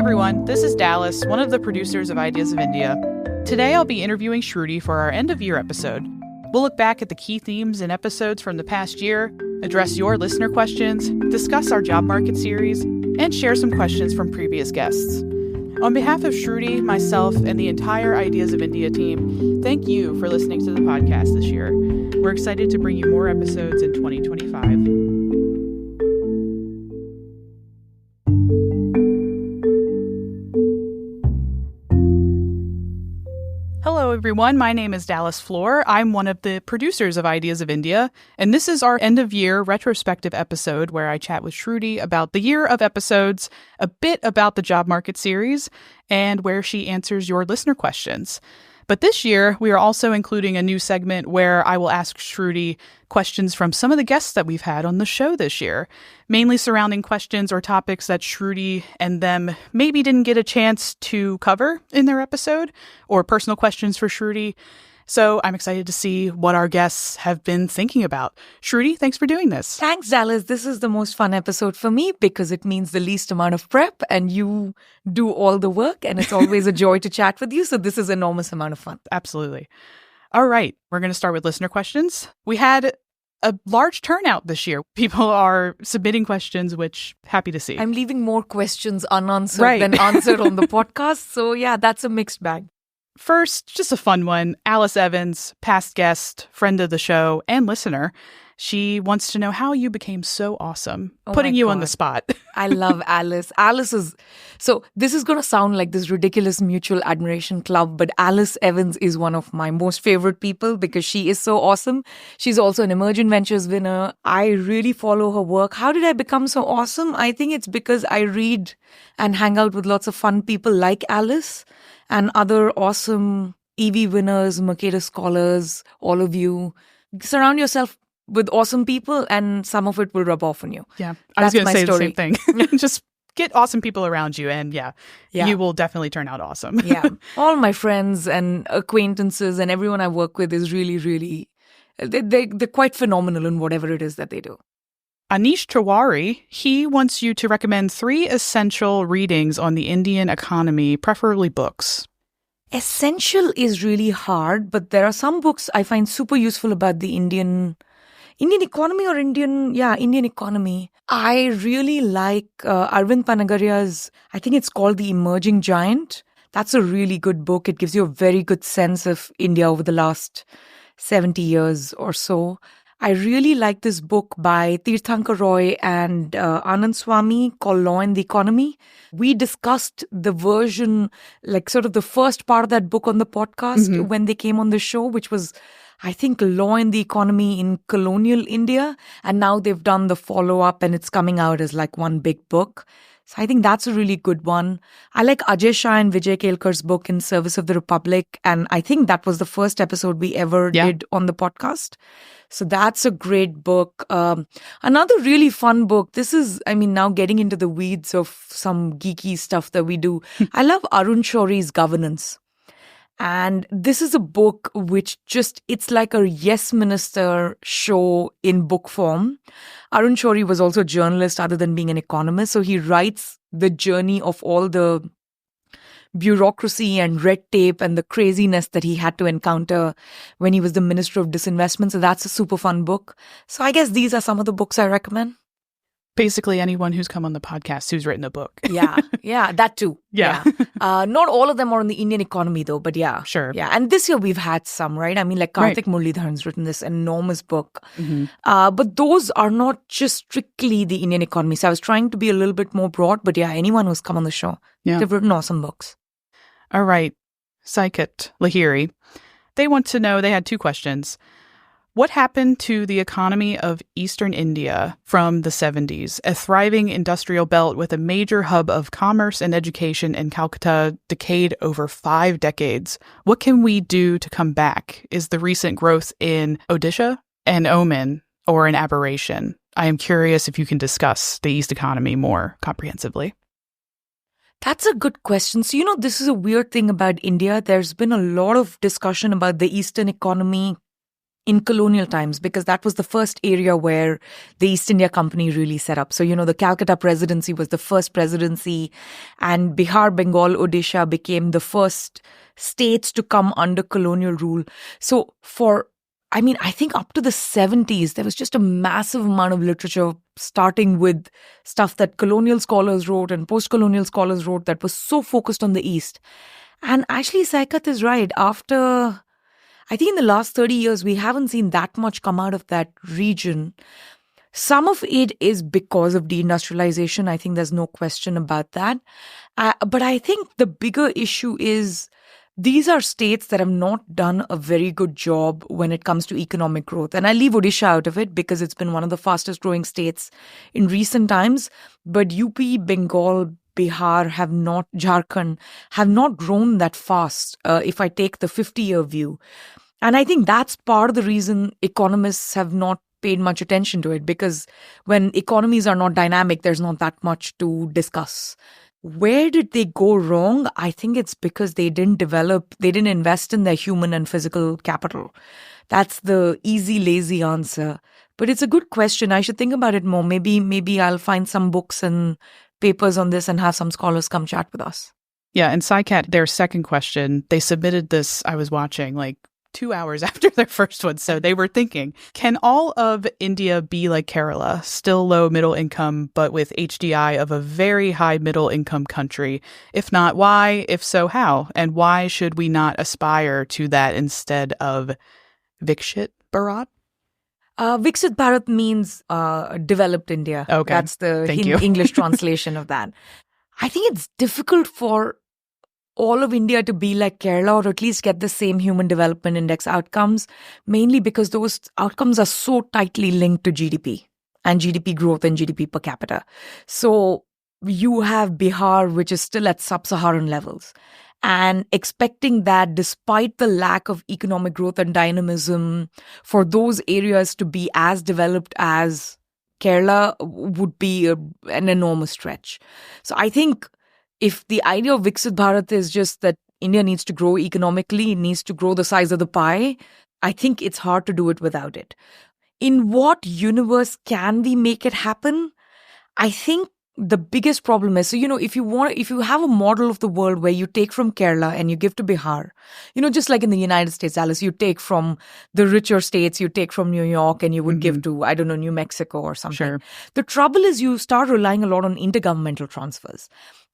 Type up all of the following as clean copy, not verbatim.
everyone, this is Dallas, one of the producers of Ideas of India. Today I'll be interviewing Shruti for our end-of-year episode. We'll look back at the key themes and episodes from the past year, address your listener questions, discuss our job market series, and share some questions from previous guests. On behalf of Shruti, myself, and the entire Ideas of India team, thank you for listening to the podcast this year. We're excited to bring you more episodes in 2025. Hello, everyone. My name is Dallas Floer. I'm one of the producers of Ideas of India, and this is our end-of-year retrospective episode where I chat with Shruti about the year of episodes, a bit about the job market series, and where she answers your listener questions. But this year, we are also including a new segment where I will ask Shruti questions from some of the guests that we've had on the show this year, mainly surrounding questions or topics that Shruti and them maybe didn't get a chance to cover in their episode, or personal questions for Shruti. So I'm excited to see what our guests have been thinking about. Shruti, thanks for doing this. Thanks, Dallas. This is the most fun episode for me because it means the least amount of prep and you do all the work, and it's always a joy to chat with you. So this is an enormous amount of fun. Absolutely. All right. We're going to start with listener questions. We had a large turnout this year. People are submitting questions, which happy to see. I'm leaving more questions unanswered than answered on the podcast. So yeah, that's a mixed bag. First, just a fun one. Alice Evans, past guest, friend of the show, and listener. She wants to know how you became so awesome. Putting you on the spot. I love Alice. So this is going to sound like this ridiculous mutual admiration club, but Alice Evans is one of my most favorite people because she is so awesome. She's also an Emergent Ventures winner. I really follow her work. How did I become so awesome? I think it's because I read and hang out with lots of fun people like Alice and other awesome EV winners, Mercator scholars, all of you. Surround yourself with awesome people and some of it will rub off on you. Yeah, I was going to say the same thing. Just get awesome people around you and you will definitely turn out awesome. Yeah, all my friends and acquaintances and everyone I work with is really, really, they're quite phenomenal in whatever it is that they do. Anish Tiwari, he wants you to recommend 3 essential readings on the Indian economy, preferably books. Essential is really hard, but there are some books I find super useful about the Indian economy or Indian economy. I really like Arvind Panagaria's, I think it's called The Emerging Giant. That's a really good book. It gives you a very good sense of India over the last 70 years or so. I really like this book by Tirthankar Roy and Anand Swami called Law and the Economy. We discussed the version, like sort of the first part of that book on the podcast when they came on the show, which was, I think, Law and the Economy in Colonial India. And now they've done the follow-up and it's coming out as like one big book. So I think that's a really good one. I like Ajay Shah and Vijay Kelkar's book In Service of the Republic. And I think that was the first episode we ever did on the podcast. So that's a great book. Another really fun book. This is, now getting into the weeds of some geeky stuff that we do. I love Arun Shoury's Governance. And this is a book which it's like a Yes Minister show in book form. Arun Shoury was also a journalist other than being an economist. So he writes the journey of all the bureaucracy and red tape and the craziness that he had to encounter when he was the Minister of Disinvestment. So that's a super fun book. So I guess these are some of the books I recommend. Basically anyone who's come on the podcast who's written a book. Yeah, that too. Yeah. Not all of them are on the Indian economy though, but yeah. Sure. Yeah, and this year we've had some, right? Like Karthik Muralidharan's written this enormous book. But those are not just strictly the Indian economy. So I was trying to be a little bit more broad, but yeah, anyone who's come on the show, they've written awesome books. All right. Saikat Lahiri. They want to know, they had 2 questions. What happened to the economy of Eastern India from the 70s? A thriving industrial belt with a major hub of commerce and education in Calcutta decayed over 5 decades. What can we do to come back? Is the recent growth in Odisha an omen or an aberration? I am curious if you can discuss the East economy more comprehensively. That's a good question. So, this is a weird thing about India. There's been a lot of discussion about the Eastern economy in colonial times, because that was the first area where the East India Company really set up. So, the Calcutta presidency was the first presidency, and Bihar, Bengal, Odisha became the first states to come under colonial rule. So I think up to the 70s, there was just a massive amount of literature, starting with stuff that colonial scholars wrote and post-colonial scholars wrote that was so focused on the East. And actually, Saikat is right. I think in the last 30 years, we haven't seen that much come out of that region. Some of it is because of deindustrialization. I think there's no question about that. But I think the bigger issue is these are states that have not done a very good job when it comes to economic growth. And I leave Odisha out of it because it's been one of the fastest growing states in recent times. But UP, Bengal, Bihar Jharkhand have not grown that fast if I take the 50-year view. And I think that's part of the reason economists have not paid much attention to it, because when economies are not dynamic, there's not that much to discuss. Where did they go wrong? I think it's because they didn't invest in their human and physical capital. That's the easy, lazy answer. But it's a good question. I should think about it more. Maybe I'll find some books and papers on this and have some scholars come chat with us. Yeah, and SciCat, their second question, they submitted this, I was watching, 2 hours after their first one. So they were thinking, can all of India be like Kerala, still low middle income, but with HDI of a very high middle income country? If not, why? If so, how? And why should we not aspire to that instead of Viksit Bharat? Viksit Bharat means developed India. Okay. That's the English translation of that. I think it's difficult for all of India to be like Kerala, or at least get the same Human Development Index outcomes, mainly because those outcomes are so tightly linked to GDP and GDP growth and GDP per capita. So you have Bihar, which is still at sub-Saharan levels, and expecting that despite the lack of economic growth and dynamism for those areas to be as developed as Kerala would be an enormous stretch. So I think if the idea of Viksit Bharat is just that India needs to grow economically, it needs to grow the size of the pie, I think it's hard to do it without it. In what universe can we make it happen? I think the biggest problem is, if you have a model of the world where you take from Kerala and you give to Bihar, just like in the United States, Alice, you take from the richer states, you take from New York and you would give to, New Mexico or something. Sure. The trouble is you start relying a lot on intergovernmental transfers.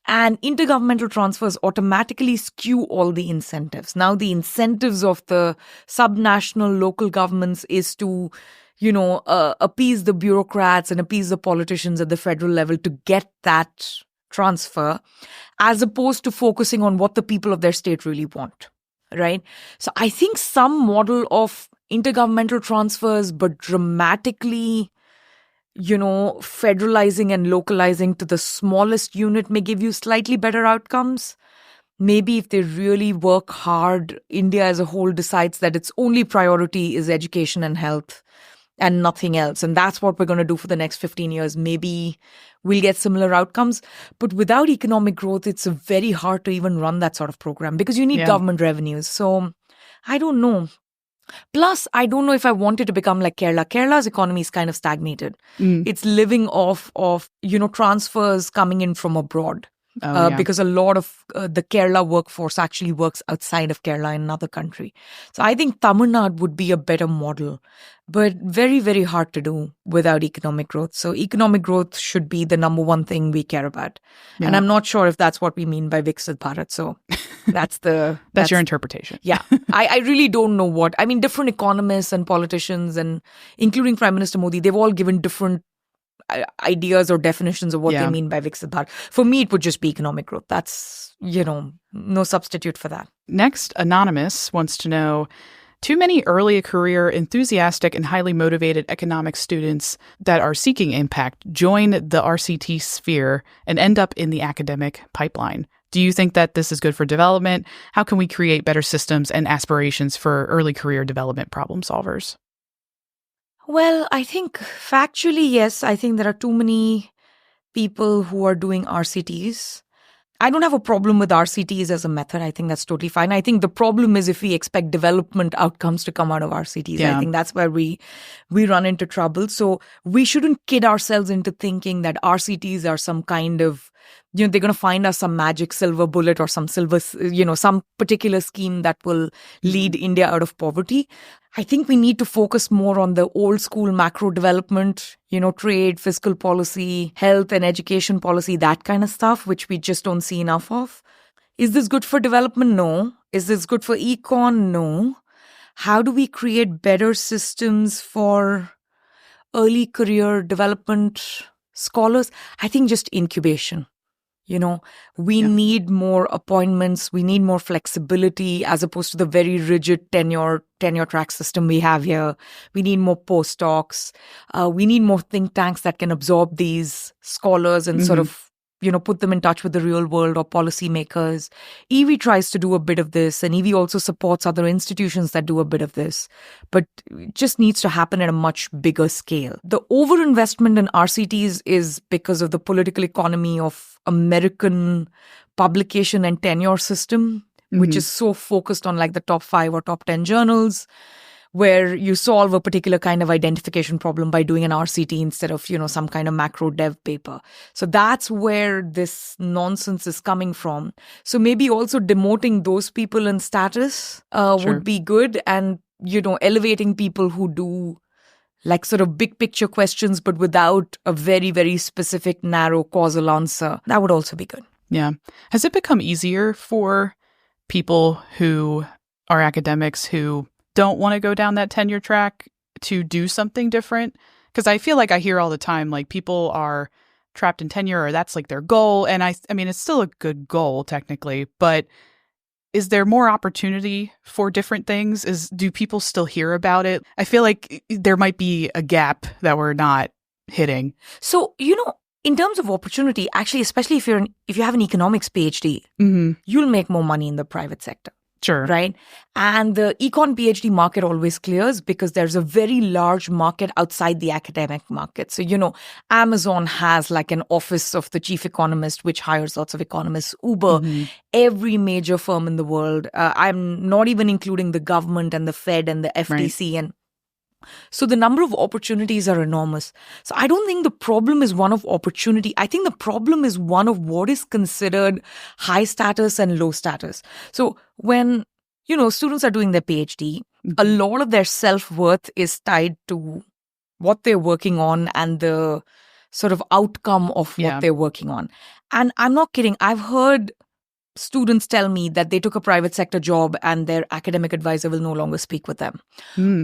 And intergovernmental transfers automatically skew all the incentives. Now, the incentives of the subnational local governments is to appease the bureaucrats and appease the politicians at the federal level to get that transfer, as opposed to focusing on what the people of their state really want, right? So I think some model of intergovernmental transfers, but dramatically, federalizing and localizing to the smallest unit may give you slightly better outcomes. Maybe if they really work hard, India as a whole decides that its only priority is education and health and nothing else. And that's what we're going to do for the next 15 years. Maybe we'll get similar outcomes. But without economic growth, it's very hard to even run that sort of program because you need government revenues. So I don't know. Plus, I don't know if I wanted to become like Kerala. Kerala's economy is kind of stagnated. It's living off of, transfers coming in from abroad. Because a lot of the Kerala workforce actually works outside of Kerala in another country. So I think Tamil Nadu would be a better model, but very, very hard to do without economic growth. So economic growth should be the number one thing we care about. Yeah. And I'm not sure if that's what we mean by Viksit Bharat. So that's your interpretation. Yeah. I really don't know what. I mean, different economists and politicians, and including Prime Minister Modi, they've all given different ideas or definitions of what they mean by Viksit Bharat. For me, it would just be economic growth. That's, no substitute for that. Next, Anonymous wants to know, too many early career, enthusiastic, and highly motivated economics students that are seeking impact join the RCT sphere and end up in the academic pipeline. Do you think that this is good for development? How can we create better systems and aspirations for early career development problem solvers? Well, I think factually, yes. I think there are too many people who are doing RCTs. I don't have a problem with RCTs as a method. I think that's totally fine. I think the problem is if we expect development outcomes to come out of RCTs. I think that's where we run into trouble. So we shouldn't kid ourselves into thinking that RCTs are some kind of, they're going to find us some magic silver bullet or some some particular scheme that will lead India out of poverty. I think we need to focus more on the old school macro development, trade, fiscal policy, health and education policy, that kind of stuff, which we just don't see enough of. Is this good for development? No. Is this good for econ? No. How do we create better systems for early career development scholars? I think just incubation. We need more appointments. We need more flexibility as opposed to the very rigid tenure track system we have here. We need more postdocs. We need more think tanks that can absorb these scholars and sort of, put them in touch with the real world or policymakers. EV tries to do a bit of this, and EV also supports other institutions that do a bit of this. But it just needs to happen at a much bigger scale. The overinvestment in RCTs is because of the political economy of American publication and tenure system, which is so focused on like the top 5 or top 10 journals, where you solve a particular kind of identification problem by doing an RCT instead of, some kind of macro dev paper. So that's where this nonsense is coming from. So maybe also demoting those people in status would be good, and, elevating people who do like sort of big picture questions, but without a very, very specific, narrow causal answer. That would also be good. Yeah. Has it become easier for people who are academics who don't want to go down that tenure track to do something different? Because I feel like I hear all the time, like people are trapped in tenure or that's like their goal. And I mean, it's still a good goal technically, but is there more opportunity for different things? Do people still hear about it? I feel like there might be a gap that we're not hitting. So, in terms of opportunity, actually, especially if you have an economics PhD, you'll make more money in the private sector. Sure. Right. And the econ PhD market always clears because there's a very large market outside the academic market. So, Amazon has like an office of the chief economist, which hires lots of economists. Uber, every major firm in the world. I'm not even including the government and the Fed and the FTC. Right. And so the number of opportunities are enormous. So I don't think the problem is one of opportunity. I think the problem is one of what is considered high status and low status. So when, students are doing their PhD, a lot of their self-worth is tied to what they're working on and the sort of outcome of what they're working on. And I'm not kidding. I've heard students tell me that they took a private sector job and their academic advisor will no longer speak with them.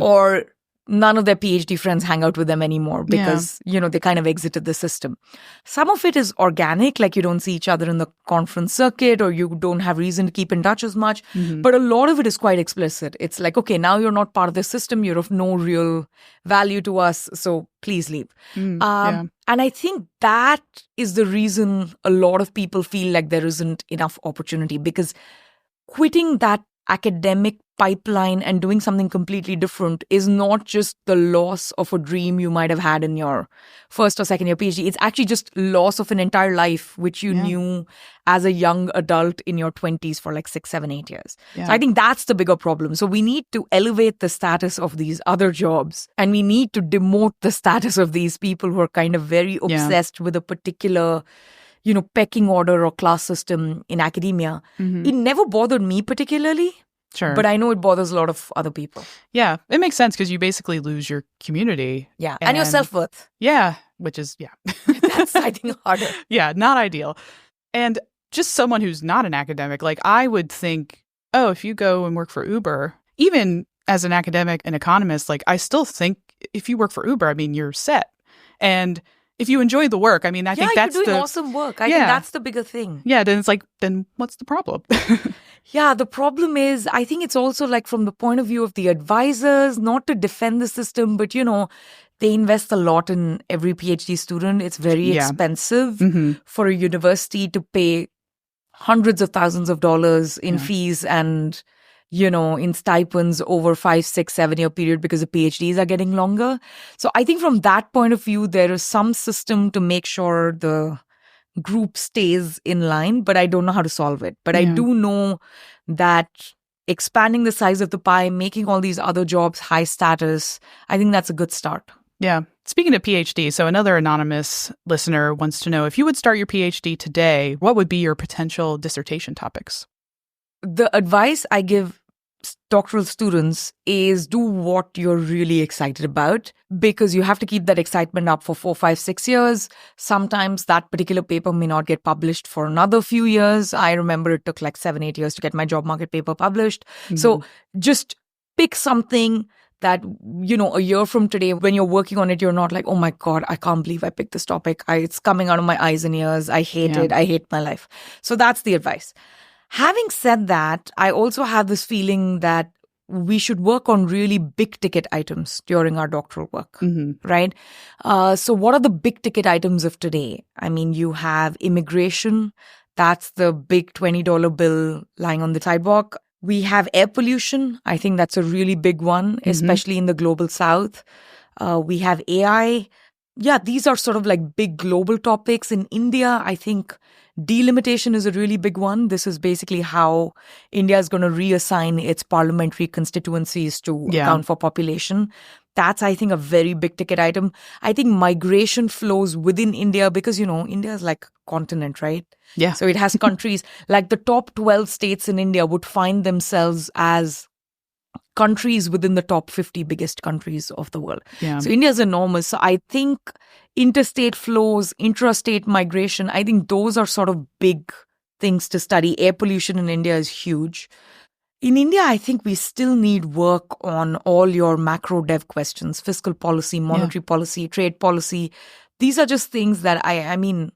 Or none of their PhD friends hang out with them anymore because, they kind of exited the system. Some of it is organic, like you don't see each other in the conference circuit or you don't have reason to keep in touch as much. But a lot of it is quite explicit. It's like, okay, now you're not part of the system. You're of no real value to us. So please leave. And I think that is the reason a lot of people feel like there isn't enough opportunity, because quitting that academic pipeline and doing something completely different is not just the loss of a dream you might have had in your first or second year PhD. It's actually just loss of an entire life, which you knew as a young adult in your 20s for like 6, 7, 8 years. So I think that's the bigger problem. So we need to elevate the status of these other jobs, and we need to demote the status of these people who are kind of very obsessed with a particular pecking order or class system in academia. It never bothered me particularly. Sure. But I know it bothers a lot of other people. Yeah, it makes sense because you basically lose your community. Yeah, and your self-worth. Yeah, which is, That's, I think, harder. Yeah, not ideal. And just someone who's not an academic, like I would think, oh, if you go and work for Uber, even as an academic and economist, like I still think if you work for Uber, I mean, you're set. And if you enjoy the work, I mean, I think that's you're doing awesome work. I think that's the bigger thing. Yeah, then it's like, then what's the problem? Yeah, the problem is, I think it's also like from the point of view of the advisors, not to defend the system, but, they invest a lot in every PhD student. It's very expensive for a university to pay hundreds of thousands of dollars in fees and, in stipends over 5, 6, 7 year period because the PhDs are getting longer. So I think from that point of view, there is some system to make sure the group stays in line, but I don't know how to solve it. But I do know that expanding the size of the pie, making all these other jobs high status, I think that's a good start. Yeah. Speaking of PhD, so another anonymous listener wants to know, if you would start your PhD today, what would be your potential dissertation topics? The advice I give doctoral students is do what you're really excited about, because you have to keep that excitement up for 4, 5, 6 years. Sometimes that particular paper may not get published for another few years. I remember it took like 7, 8 years to get my job market paper published. Mm-hmm. So just pick something that, a year from today, when you're working on it, you're not like, oh my God, I can't believe I picked this topic. It's coming out of my eyes and ears. I hate it. I hate my life. So that's the advice. Having said that, I also have this feeling that we should work on really big ticket items during our doctoral work, right? So what are the big ticket items of today? I mean, you have immigration. That's the big $20 bill lying on the sidewalk. We have air pollution. I think that's a really big one, especially in the global south. We have AI. Yeah, these are sort of like big global topics. In India, I think delimitation is a really big one. This is basically how India is going to reassign its parliamentary constituencies to account for population. That's, I think, a very big ticket item. I think migration flows within India because, India is like a continent, right? Yeah. So it has countries. Like the top 12 states in India would find themselves as countries within the top 50 biggest countries of the world. Yeah. So India is enormous. So I think interstate flows, intrastate migration, I think those are sort of big things to study. Air pollution in India is huge. In India, I think we still need work on all your macro dev questions, fiscal policy, monetary policy, trade policy. These are just things that I mean,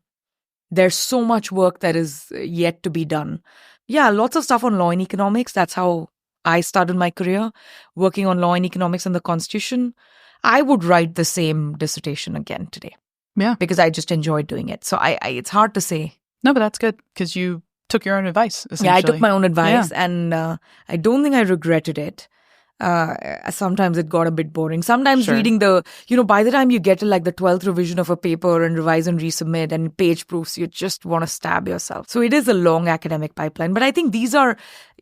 there's so much work that is yet to be done. Yeah, lots of stuff on law and economics. That's how I started my career, working on law and economics and the Constitution. I would write the same dissertation again today. Yeah. Because I just enjoyed doing it. So it's hard to say. No, but that's good because you took your own advice, essentially. Yeah, I took my own advice and I don't think I regretted it. Sometimes it got a bit boring. Sometimes reading by the time you get to like the 12th revision of a paper and revise and resubmit and page proofs, you just want to stab yourself. So it is a long academic pipeline. But I think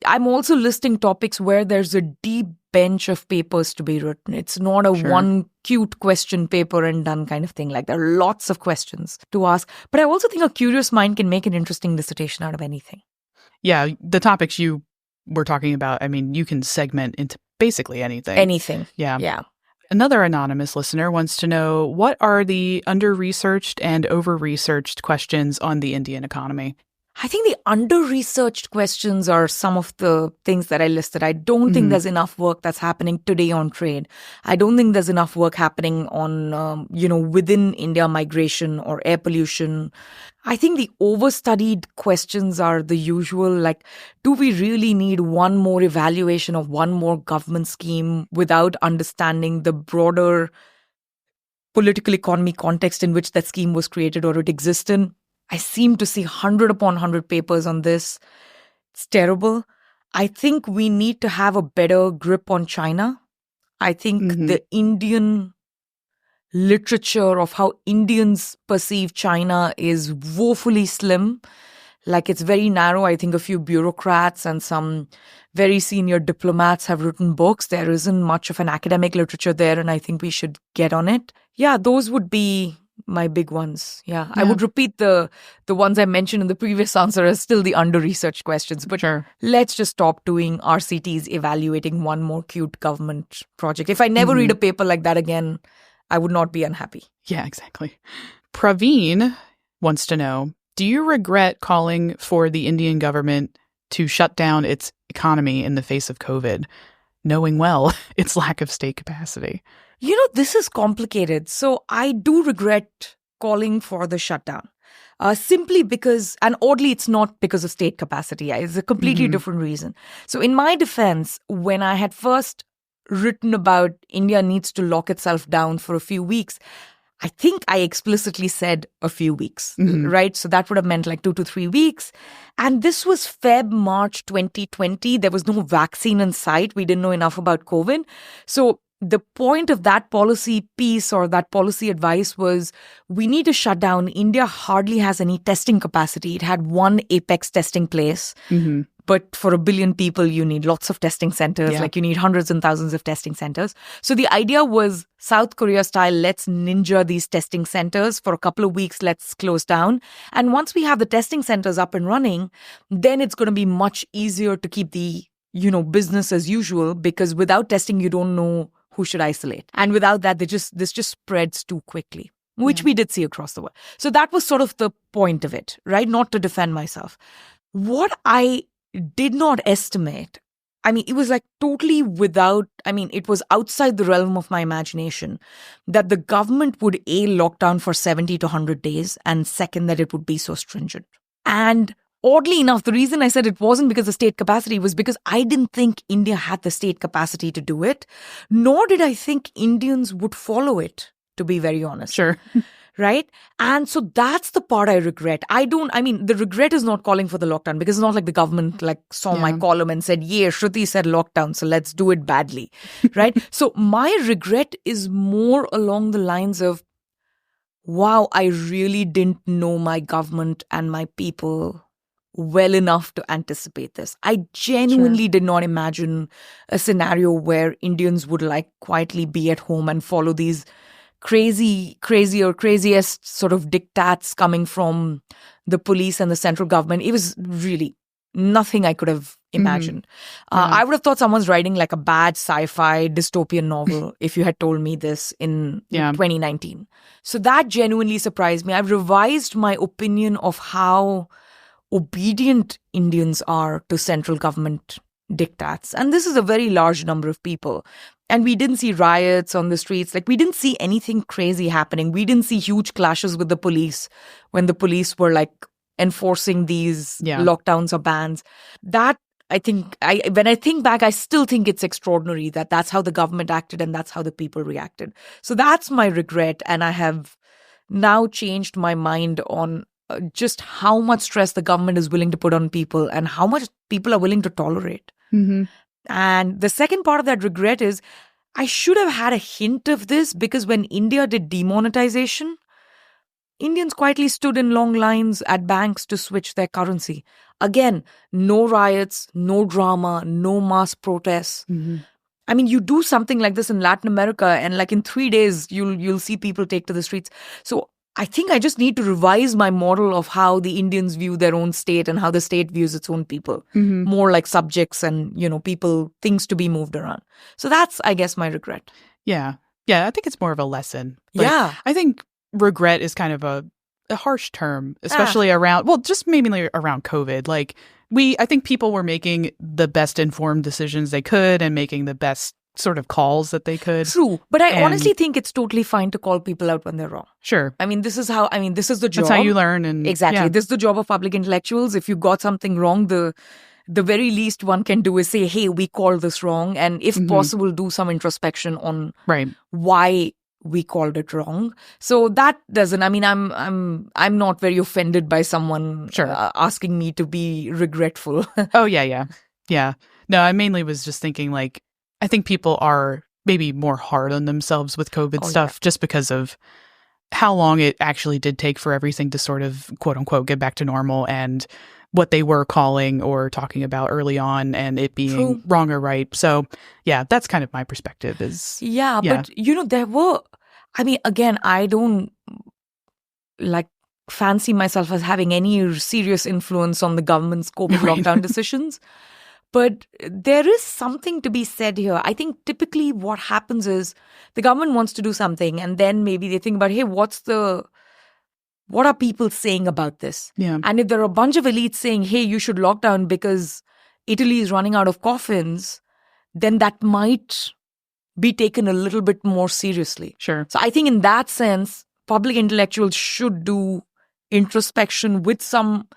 I'm also listing topics where there's a deep bench of papers to be written. It's not a one cute question paper and done kind of thing. Like there are lots of questions to ask. But I also think a curious mind can make an interesting dissertation out of anything. Yeah, the topics you were talking about, I mean, you can segment into basically anything. Anything. Yeah. Another anonymous listener wants to know, what are the under-researched and over-researched questions on the Indian economy? I think the under-researched questions are some of the things that I listed. I don't think there's enough work that's happening today on trade. I don't think there's enough work happening on, within India migration or air pollution. I think the overstudied questions are the usual, like, do we really need one more evaluation of one more government scheme without understanding the broader political economy context in which that scheme was created or it exists in? I seem to see 100 upon 100 papers on this. It's terrible. I think we need to have a better grip on China. I think the Indian literature of how Indians perceive China is woefully slim. Like it's very narrow. I think a few bureaucrats and some very senior diplomats have written books. There isn't much of an academic literature there, and I think we should get on it. Yeah, those would be my big ones. Yeah. I would repeat the ones I mentioned in the previous answer as still the under-researched questions. But let's just stop doing RCTs evaluating one more cute government project. If I never read a paper like that again, I would not be unhappy. Yeah, exactly. Praveen wants to know, do you regret calling for the Indian government to shut down its economy in the face of COVID, knowing well its lack of state capacity? This is complicated. So I do regret calling for the shutdown. Simply because, and oddly, it's not because of state capacity. It's a completely different reason. So in my defense, when I had first written about India needs to lock itself down for a few weeks, I think I explicitly said a few weeks, right? So that would have meant like 2 to 3 weeks. And this was March 2020. There was no vaccine in sight. We didn't know enough about COVID. So the point of that policy piece or that policy advice was we need to shut down. India hardly has any testing capacity. It had one apex testing place. Mm-hmm. But for 1 billion people, you need lots of testing centers. Yeah. Like you need hundreds and thousands of testing centers. So the idea was South Korea style, let's ninja these testing centers for a couple of weeks. Let's close down. And once we have the testing centers up and running, then it's going to be much easier to keep the, business as usual, because without testing, you don't know who should isolate. And without that, this just spreads too quickly, which we did see across the world. So that was sort of the point of it, right? Not to defend myself. What I did not estimate, it was like totally it was outside the realm of my imagination that the government would lock down for 70 to 100 days, and second, that it would be so stringent. And oddly enough, the reason I said it wasn't because of state capacity was because I didn't think India had the state capacity to do it, nor did I think Indians would follow it, to be very honest. Sure. Right? And so that's the part I regret. The regret is not calling for the lockdown, because it's not like the government saw my column and said, yeah, Shruti said lockdown, so let's do it badly. Right? So my regret is more along the lines of, wow, I really didn't know my government and my people well enough to anticipate this. I genuinely did not imagine a scenario where Indians would quietly be at home and follow these craziest sort of diktats coming from the police and the central government. It was really nothing I could have imagined. I would have thought someone's writing a bad sci-fi dystopian novel if you had told me this in 2019. So that genuinely surprised me. I've revised my opinion of how obedient Indians are to central government diktats. And this is a very large number of people. And we didn't see riots on the streets. We didn't see anything crazy happening. We didn't see huge clashes with the police when the police were enforcing these lockdowns or bans. That, I think, when I think back, I still think it's extraordinary that that's how the government acted and that's how the people reacted. So that's my regret. And I have now changed my mind on just how much stress the government is willing to put on people and how much people are willing to tolerate. Mm-hmm. And the second part of that regret is I should have had a hint of this, because when India did demonetization, Indians quietly stood in long lines at banks to switch their currency. Again, no riots, no drama, no mass protests. Mm-hmm. You do something like this in Latin America and in 3 days, you'll see people take to the streets. So I think I just need to revise my model of how the Indians view their own state and how the state views its own people. Mm-hmm. More like subjects and, people, things to be moved around. So that's, I guess, my regret. Yeah. Yeah, I think it's more of a lesson. I think regret is kind of a harsh term, especially around, just mainly around COVID. I think people were making the best informed decisions they could and making the best sort of calls that they could. True. But I honestly think it's totally fine to call people out when they're wrong. Sure. This is the job. That's how you learn. And exactly. This is the job of public intellectuals. If you got something wrong, the very least one can do is say, hey, we called this wrong. And if possible, do some introspection on why we called it wrong. So that doesn't, I'm not very offended by someone asking me to be regretful. Oh, yeah. No, I mainly was just thinking I think people are maybe more hard on themselves with COVID stuff just because of how long it actually did take for everything to sort of, quote unquote, get back to normal, and what they were calling or talking about early on and it being wrong or right. So, yeah, that's kind of my perspective is. Yeah. But, there were, again, I don't fancy myself as having any serious influence on the government's COVID lockdown decisions. But there is something to be said here. I think typically what happens is the government wants to do something and then maybe they think about, hey, what are people saying about this? Yeah. And if there are a bunch of elites saying, hey, you should lock down because Italy is running out of coffins, then that might be taken a little bit more seriously. Sure. So I think in that sense, public intellectuals should do introspection with some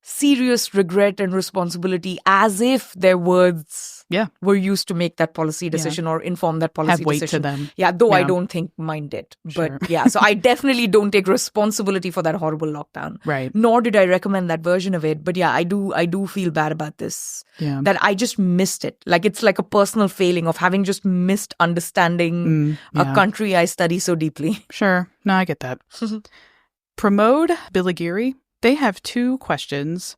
serious regret and responsibility, as if their words were used to make that policy decision or inform that policy have weight decision. to them. Yeah, though I don't think mine did. Sure. But so I definitely don't take responsibility for that horrible lockdown. Right. Nor did I recommend that version of it. But yeah, I do feel bad about this. Yeah. That I just missed it. Like, it's like a personal failing of having just missed understanding a country I study so deeply. Sure. No, I get that. Pramod Bilagiri, they have 2 questions.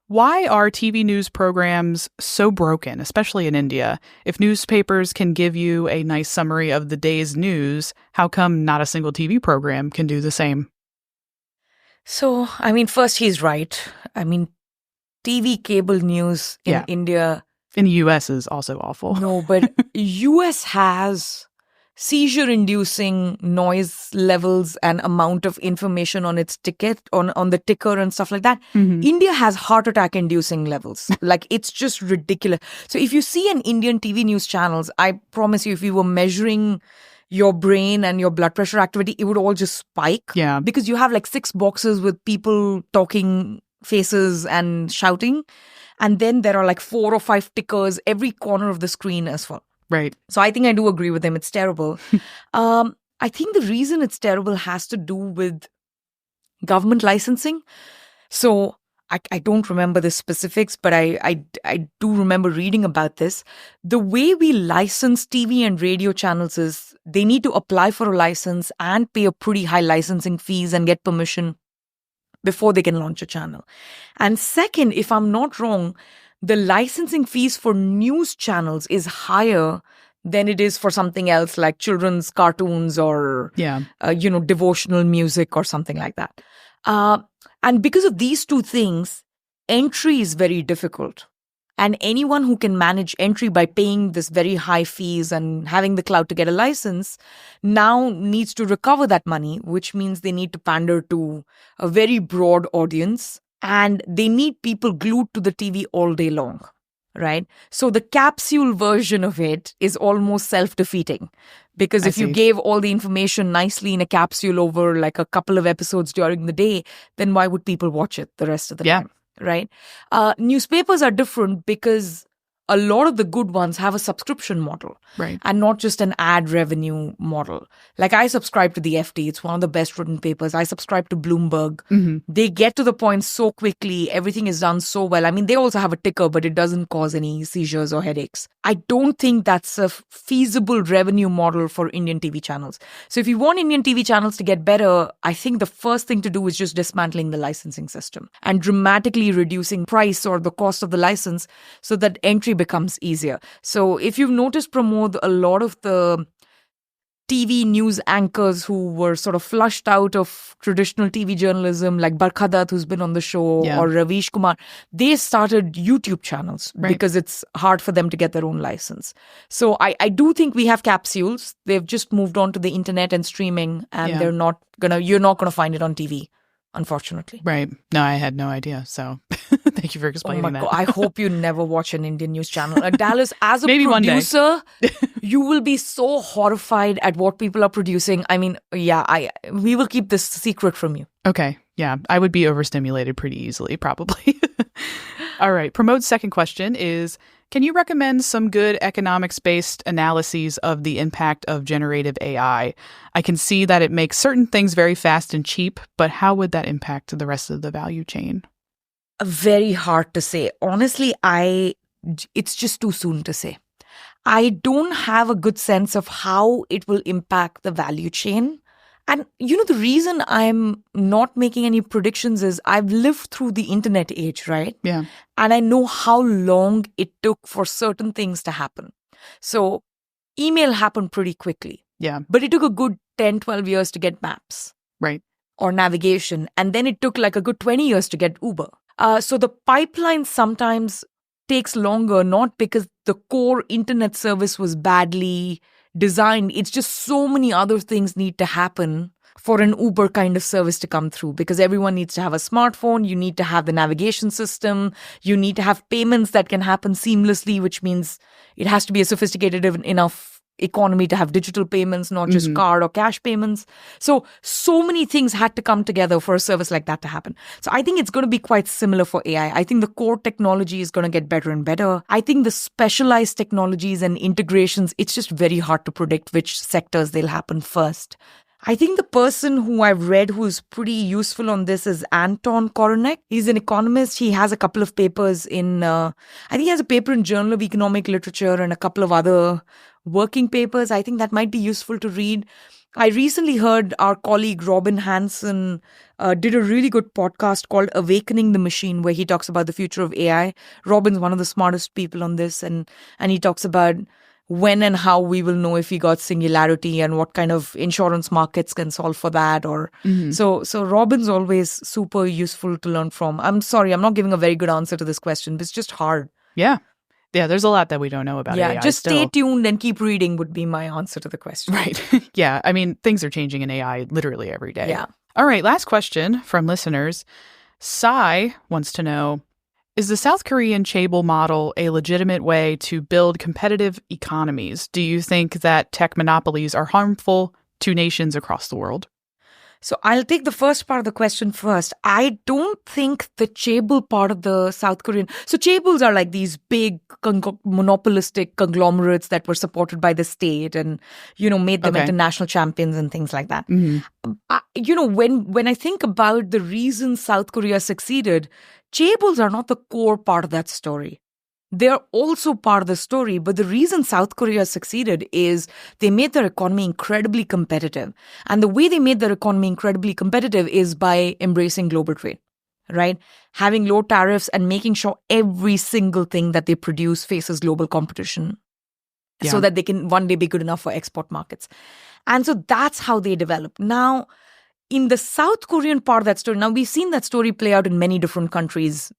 Why are TV news programs so broken, especially in India? If newspapers can give you a nice summary of the day's news, how come not a single TV program can do the same? So, I mean, first, he's right. I mean, TV cable news in India... In the US is also awful. No, but US has seizure-inducing noise levels and amount of information on its ticket, on the ticker and stuff like that. India has heart attack-inducing levels. Like, it's just ridiculous. So if you see an Indian TV news channels, I promise you, if you were measuring your brain and your blood pressure activity, it would all just spike. Yeah. Because you have like 6 boxes with people talking, faces and shouting. And then there are like 4 or 5 tickers every corner of the screen as well. Right. So I think I do agree with him. It's terrible. I think the reason it's terrible has to do with government licensing. So I don't remember the specifics, but I do remember reading about this. The way we license TV and radio channels is they need to apply for a license and pay a pretty high licensing fees and get permission before they can launch a channel. And second, if I'm not wrong, the licensing fees for news channels is higher than it is for something else like children's cartoons or, devotional music or something like that. And because of these 2 things, entry is very difficult. And anyone who can manage entry by paying this very high fees and having the clout to get a license now needs to recover that money, which means they need to pander to a very broad audience. And they need people glued to the TV all day long, right? So the capsule version of it is almost self-defeating. Because if you gave all the information nicely in a capsule over like a couple of episodes during the day, then why would people watch it the rest of the time, right? Newspapers are different because a lot of the good ones have a subscription model, right, and not just an ad revenue model. Like, I subscribe to the FT. It's one of the best written papers. I subscribe to Bloomberg. They get to the point so quickly. Everything is done so well. I mean, they also have a ticker, but it doesn't cause any seizures or headaches. I don't think that's a feasible revenue model for Indian TV channels. So if you want Indian TV channels to get better, I think the first thing to do is just dismantling the licensing system and dramatically reducing price or the cost of the license so that entry becomes easier. So if you've noticed, Pramod, a lot of the TV news anchors who were sort of flushed out of traditional TV journalism, like Barkha, who's been on the show, or Ravish Kumar, they started YouTube channels because it's hard for them to get their own license. So I do think we have capsules. They've just moved on to the internet and streaming, and you're not gonna find it on TV, unfortunately. Right. No, I had no idea. So thank you for explaining that. God, I hope you never watch an Indian news channel. Dallas, as a producer, you will be so horrified at what people are producing. I mean, we will keep this secret from you. Okay. Yeah, I would be overstimulated pretty easily, probably. All right. Pramod's second question is, can you recommend some good economics-based analyses of the impact of generative AI? I can see that it makes certain things very fast and cheap, but how would that impact the rest of the value chain? Very hard to say. Honestly, it's just too soon to say. I don't have a good sense of how it will impact the value chain. And, the reason I'm not making any predictions is I've lived through the internet age, right? Yeah. And I know how long it took for certain things to happen. So email happened pretty quickly. Yeah. But it took a good 10, 12 years to get maps. Right. Or navigation. And then it took like a good 20 years to get Uber. So the pipeline sometimes takes longer, not because the core internet service was badly designed. It's just so many other things need to happen for an Uber kind of service to come through, because everyone needs to have a smartphone. You need to have the navigation system. You need to have payments that can happen seamlessly, which means it has to be a sophisticated enough economy to have digital payments, not just card or cash payments. So many things had to come together for a service like that to happen. So I think it's going to be quite similar for AI. I think the core technology is going to get better and better. I think the specialized technologies and integrations, it's just very hard to predict which sectors they'll happen first. I think the person who I've read who's pretty useful on this is Anton Koronek. He's an economist. He has a couple of papers I think he has a paper in Journal of Economic Literature and a couple of other working papers. I think that might be useful to read. I recently heard our colleague Robin Hanson did a really good podcast called Awakening the Machine, where he talks about the future of AI. Robin's one of the smartest people on this, and he talks about when and how we will know if we got singularity and what kind of insurance markets can solve for that. Or so Robin's always super useful to learn from. I'm sorry, I'm not giving a very good answer to this question, but it's just hard. Yeah, there's a lot that we don't know about AI. Just stay tuned and keep reading would be my answer to the question. Right. Yeah, I mean, things are changing in AI literally every day. Yeah. All right, last question from listeners. Sai wants to know, is the South Korean chaebol model a legitimate way to build competitive economies? Do you think that tech monopolies are harmful to nations across the world? So I'll take the first part of the question first. I don't think the chaebol part of the South Korean... So chaebols are like these big monopolistic conglomerates that were supported by the state and, made them into national champions and things like that. When I think about the reason South Korea succeeded, chaebols are not the core part of that story. They're also part of the story, but the reason South Korea succeeded is they made their economy incredibly competitive. And the way they made their economy incredibly competitive is by embracing global trade, right? Having low tariffs and making sure every single thing that they produce faces global competition so that they can one day be good enough for export markets. And so that's how they developed. Now, in the South Korean part of that story, now we've seen that story play out in many different countries.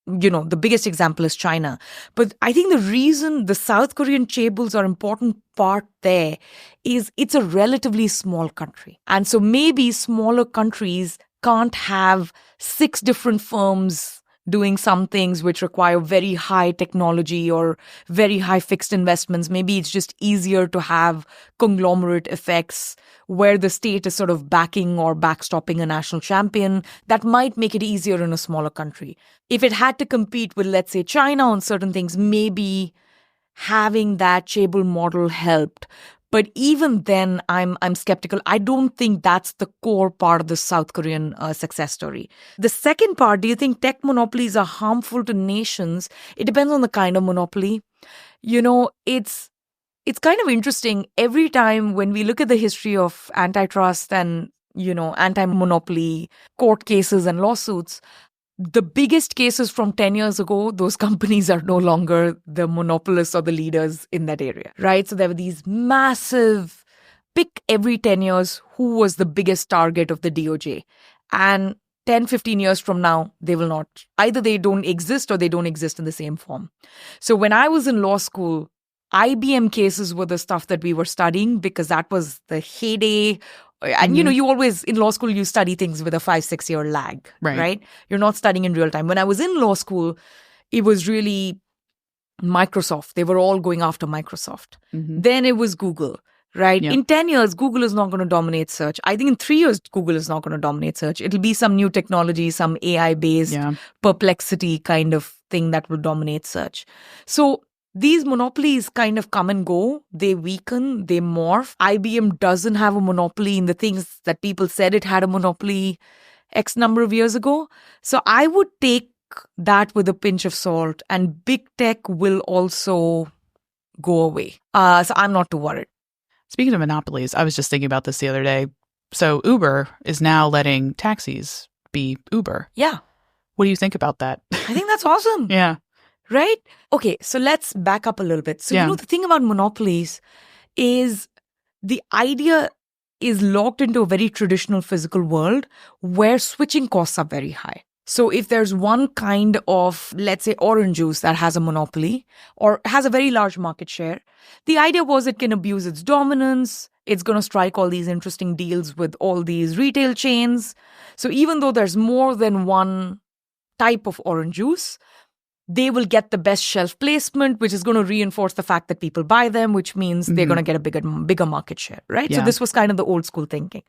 The biggest example is China. But I think the reason the South Korean chaebols are important part there is it's a relatively small country. And so maybe smaller countries can't have 6 different firms doing some things which require very high technology or very high fixed investments. Maybe it's just easier to have conglomerate effects where the state is sort of backing or backstopping a national champion. That might make it easier in a smaller country. If it had to compete with, let's say, China on certain things, maybe having that chaebol model helped. But even then, I'm skeptical. I don't think that's the core part of the South Korean success story. The second part, do you think tech monopolies are harmful to nations? It depends on the kind of monopoly. It's kind of interesting. Every time when we look at the history of antitrust and, anti-monopoly court cases and lawsuits, the biggest cases from 10 years ago, those companies are no longer the monopolists or the leaders in that area, right? So there were these massive, pick every 10 years who was the biggest target of the DOJ. And 10, 15 years from now, they will not. Either they don't exist or they don't exist in the same form. So when I was in law school, IBM cases were the stuff that we were studying because that was the heyday. And, you always, in law school, you study things with a 5-6 year lag, right? You're not studying in real time. When I was in law school, it was really Microsoft. They were all going after Microsoft. Then it was Google, right? In 10 years, Google is not going to dominate search. I think in 3 years, Google is not going to dominate search. It'll be some new technology, some AI-based perplexity kind of thing that will dominate search. So these monopolies kind of come and go. They weaken, they morph. IBM doesn't have a monopoly in the things that people said it had a monopoly X number of years ago. So I would take that with a pinch of salt, and big tech will also go away. So I'm not too worried. Speaking of monopolies, I was just thinking about this the other day. So Uber is now letting taxis be Uber. Yeah. What do you think about that? I think that's awesome. Yeah. Right? Okay, so let's back up a little bit. So, the thing about monopolies is the idea is locked into a very traditional physical world where switching costs are very high. So if there's one kind of, let's say, orange juice that has a monopoly or has a very large market share, the idea was it can abuse its dominance. It's going to strike all these interesting deals with all these retail chains. So even though there's more than one type of orange juice, they will get the best shelf placement, which is going to reinforce the fact that people buy them, which means they're going to get a bigger market share, right? Yeah. So this was kind of the old school thinking,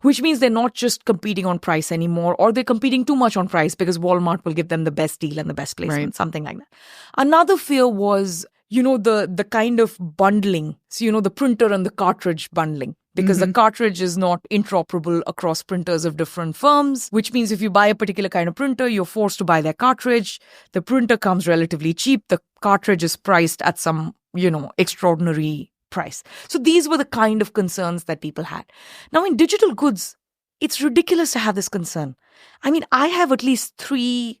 which means they're not just competing on price anymore, or they're competing too much on price because Walmart will give them the best deal and the best placement, something like that. Another fear was, the kind of bundling. So, the printer and the cartridge bundling. Because the cartridge is not interoperable across printers of different firms, which means if you buy a particular kind of printer, you're forced to buy their cartridge. The printer comes relatively cheap. The cartridge is priced at some, extraordinary price. So these were the kind of concerns that people had. Now, in digital goods, it's ridiculous to have this concern. I mean, I have at least 3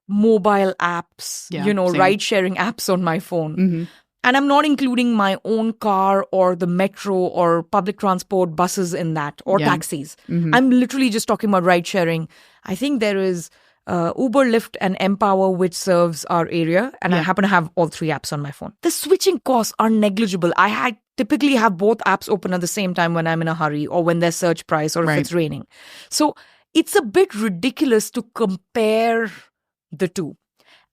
mobile apps, ride-sharing apps on my phone. And I'm not including my own car or the metro or public transport buses in that, or taxis. I'm literally just talking about ride sharing. I think there is Uber, Lyft, and Empower, which serves our area. And I happen to have all 3 apps on my phone. The switching costs are negligible. I typically have both apps open at the same time when I'm in a hurry, or when there's surge price, or if it's raining. So it's a bit ridiculous to compare the two.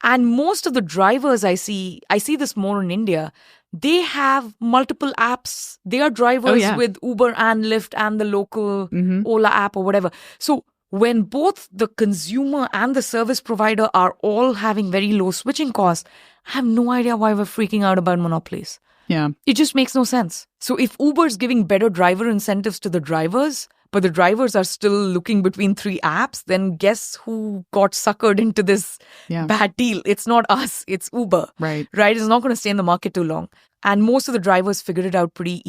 And most of the drivers I see this more in India, they have multiple apps. They are drivers with Uber and Lyft and the local Ola app or whatever. So when both the consumer and the service provider are all having very low switching costs, I have no idea why we're freaking out about monopolies. Yeah. It just makes no sense. So if Uber's giving better driver incentives to the drivers, but the drivers are still looking between 3 apps, then guess who got suckered into this bad deal? It's not us, it's Uber. Right. It's not going to stay in the market too long. And most of the drivers figured it out pretty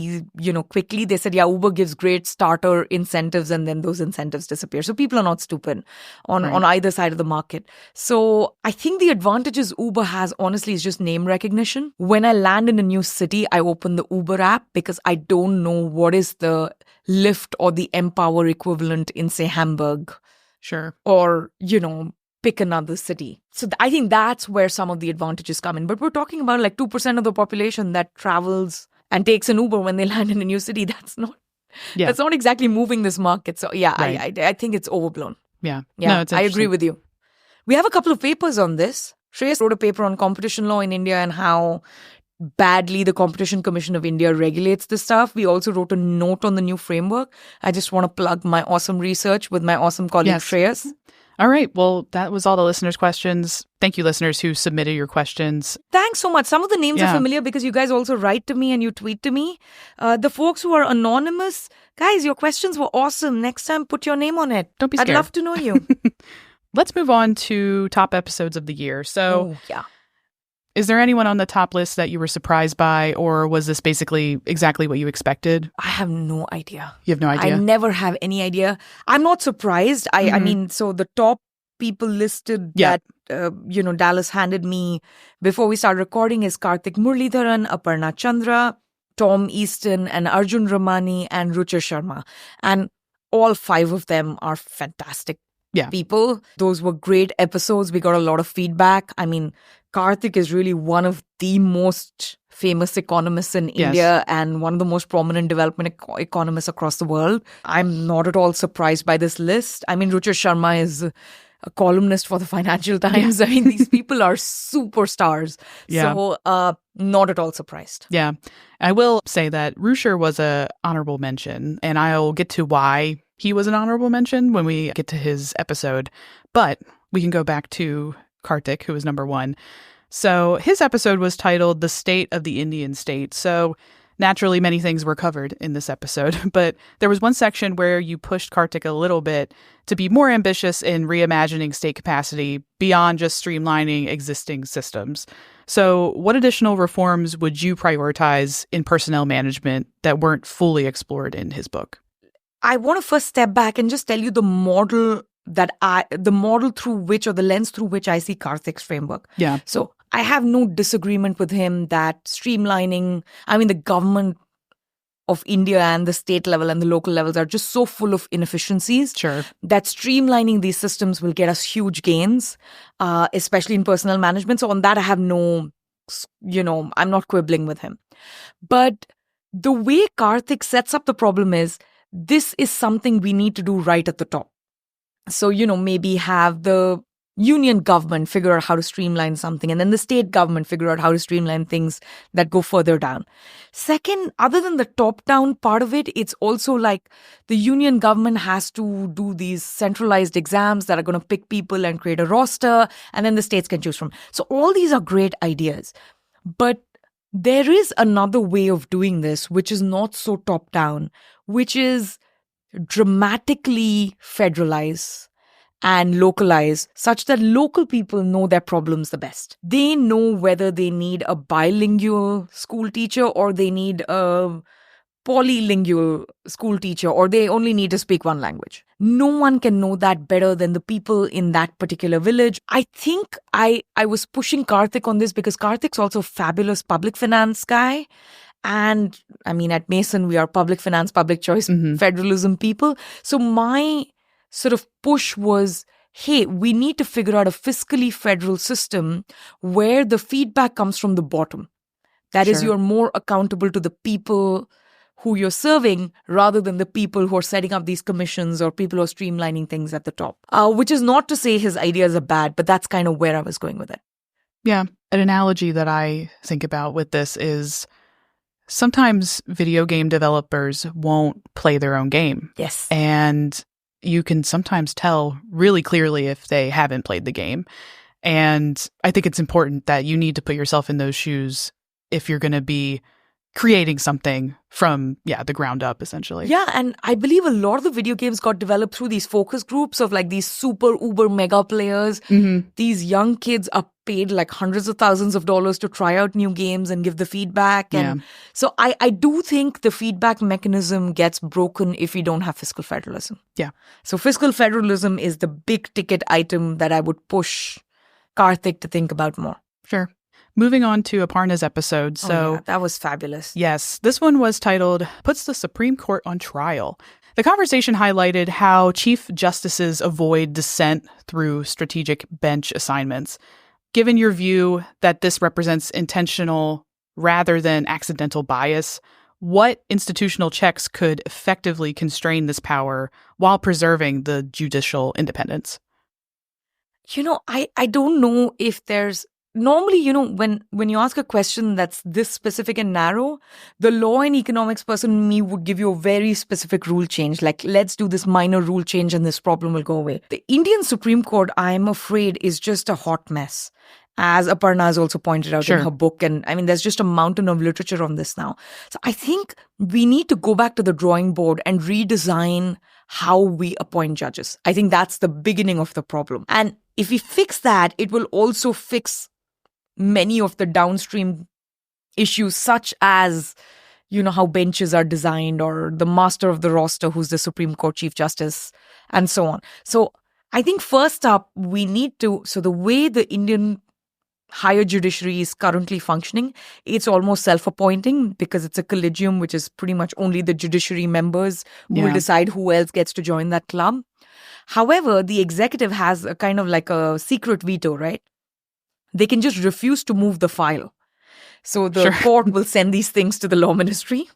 quickly. They said, Uber gives great starter incentives, and then those incentives disappear. So people are not stupid on either side of the market. So I think the advantages Uber has, honestly, is just name recognition. When I land in a new city, I open the Uber app because I don't know what is the Lyft or the Empower equivalent in, say, Hamburg. Sure. Or, pick another city. So I think that's where some of the advantages come in. But we're talking about like 2% of the population that travels and takes an Uber when they land in a new city. That's not exactly moving this market. So I think it's overblown. Yeah. No, I agree with you. We have a couple of papers on this. Shreyas wrote a paper on competition law in India and how badly the Competition Commission of India regulates this stuff. We also wrote a note on the new framework. I just want to plug my awesome research with my awesome colleague Shreyas. All right. Well, that was all the listeners' questions. Thank you, listeners who submitted your questions. Thanks so much. Some of the names are familiar because you guys also write to me and you tweet to me. The folks who are anonymous, guys, your questions were awesome. Next time, put your name on it. Don't be scared. I'd love to know you. Let's move on to top episodes of the year. So, is there anyone on the top list that you were surprised by, or was this basically exactly what you expected? I have no idea. You have no idea? I never have any idea. I'm not surprised. I mean, so the top people listed that, Dallas handed me before we started recording is Karthik Muralidharan, Aparna Chandra, Tom Easton, and Arjun Ramani, and Ruchir Sharma. And all 5 of them are fantastic people. Those were great episodes. We got a lot of feedback. I mean, Karthik is really one of the most famous economists in India and one of the most prominent development economists across the world. I'm not at all surprised by this list. I mean, Ruchir Sharma is a columnist for the Financial Times. I mean, these people are superstars. So, not at all surprised. Yeah. I will say that Ruchir was a honorable mention, and I'll get to why he was an honorable mention when we get to his episode. But we can go back to Karthik, who was number 1. So his episode was titled The State of the Indian State. So naturally, many things were covered in this episode, but there was one section where you pushed Karthik a little bit to be more ambitious in reimagining state capacity beyond just streamlining existing systems. So what additional reforms would you prioritize in personnel management that weren't fully explored in his book? I want to first step back and just tell you the model through which, or the lens through which I see Karthik's framework. Yeah. So I have no disagreement with him that streamlining, the government of India and the state level and the local levels are just so full of inefficiencies. Sure. That streamlining these systems will get us huge gains, especially in personnel management. So on that, I have no, I'm not quibbling with him. But the way Karthik sets up the problem is, this is something we need to do right at the top. So, maybe have the union government figure out how to streamline something, and then the state government figure out how to streamline things that go further down. Second, other than the top-down part of it, it's also like the union government has to do these centralized exams that are going to pick people and create a roster, and then the states can choose from. So all these are great ideas. But there is another way of doing this, which is not so top-down, which is dramatically federalize and localize such that local people know their problems the best. They know whether they need a bilingual school teacher or they need a polylingual school teacher or they only need to speak one language. No one can know that better than the people in that particular village. I think I was pushing Karthik on this because Karthik's also a fabulous public finance guy. And I mean, at Mason, we are public finance, public choice, federalism people. So my sort of push was, hey, we need to figure out a fiscally federal system where the feedback comes from the bottom. That is, you're more accountable to the people who you're serving rather than the people who are setting up these commissions or people who are streamlining things at the top. Which is not to say his ideas are bad, but that's kind of where I was going with it. Yeah. An analogy that I think about with this is sometimes video game developers won't play their own game. Yes. And you can sometimes tell really clearly if they haven't played the game. And I think it's important that you need to put yourself in those shoes if you're going to be creating something from, the ground up, essentially. Yeah, and I believe a lot of the video games got developed through these focus groups of like these super uber mega players. These young kids are paid like hundreds of thousands of dollars to try out new games and give the feedback. And so I do think the feedback mechanism gets broken if we don't have fiscal federalism. Yeah. So fiscal federalism is the big ticket item that I would push Karthik to think about more. Sure. Moving on to Aparna's episode. So that was fabulous. Yes, this one was titled, Puts the Supreme Court on Trial. The conversation highlighted how chief justices avoid dissent through strategic bench assignments. Given your view that this represents intentional rather than accidental bias, what institutional checks could effectively constrain this power while preserving the judicial independence? I don't know if there's normally, when you ask a question that's this specific and narrow, the law and economics person in me would give you a very specific rule change. Like, let's do this minor rule change and this problem will go away. The Indian Supreme Court, I'm afraid, is just a hot mess, as Aparna has also pointed out in her book. And I mean, there's just a mountain of literature on this now. So I think we need to go back to the drawing board and redesign how we appoint judges. I think that's the beginning of the problem. And if we fix that, it will also fix many of the downstream issues, such as, how benches are designed or the master of the roster, who's the Supreme Court Chief Justice, and so on. So I think first up, we need to, so the way the Indian higher judiciary is currently functioning, it's almost self-appointing because it's a collegium, which is pretty much only the judiciary members who will decide who else gets to join that club. However, the executive has a kind of like a secret veto, right? They can just refuse to move the file. So the court will send these things to the law ministry.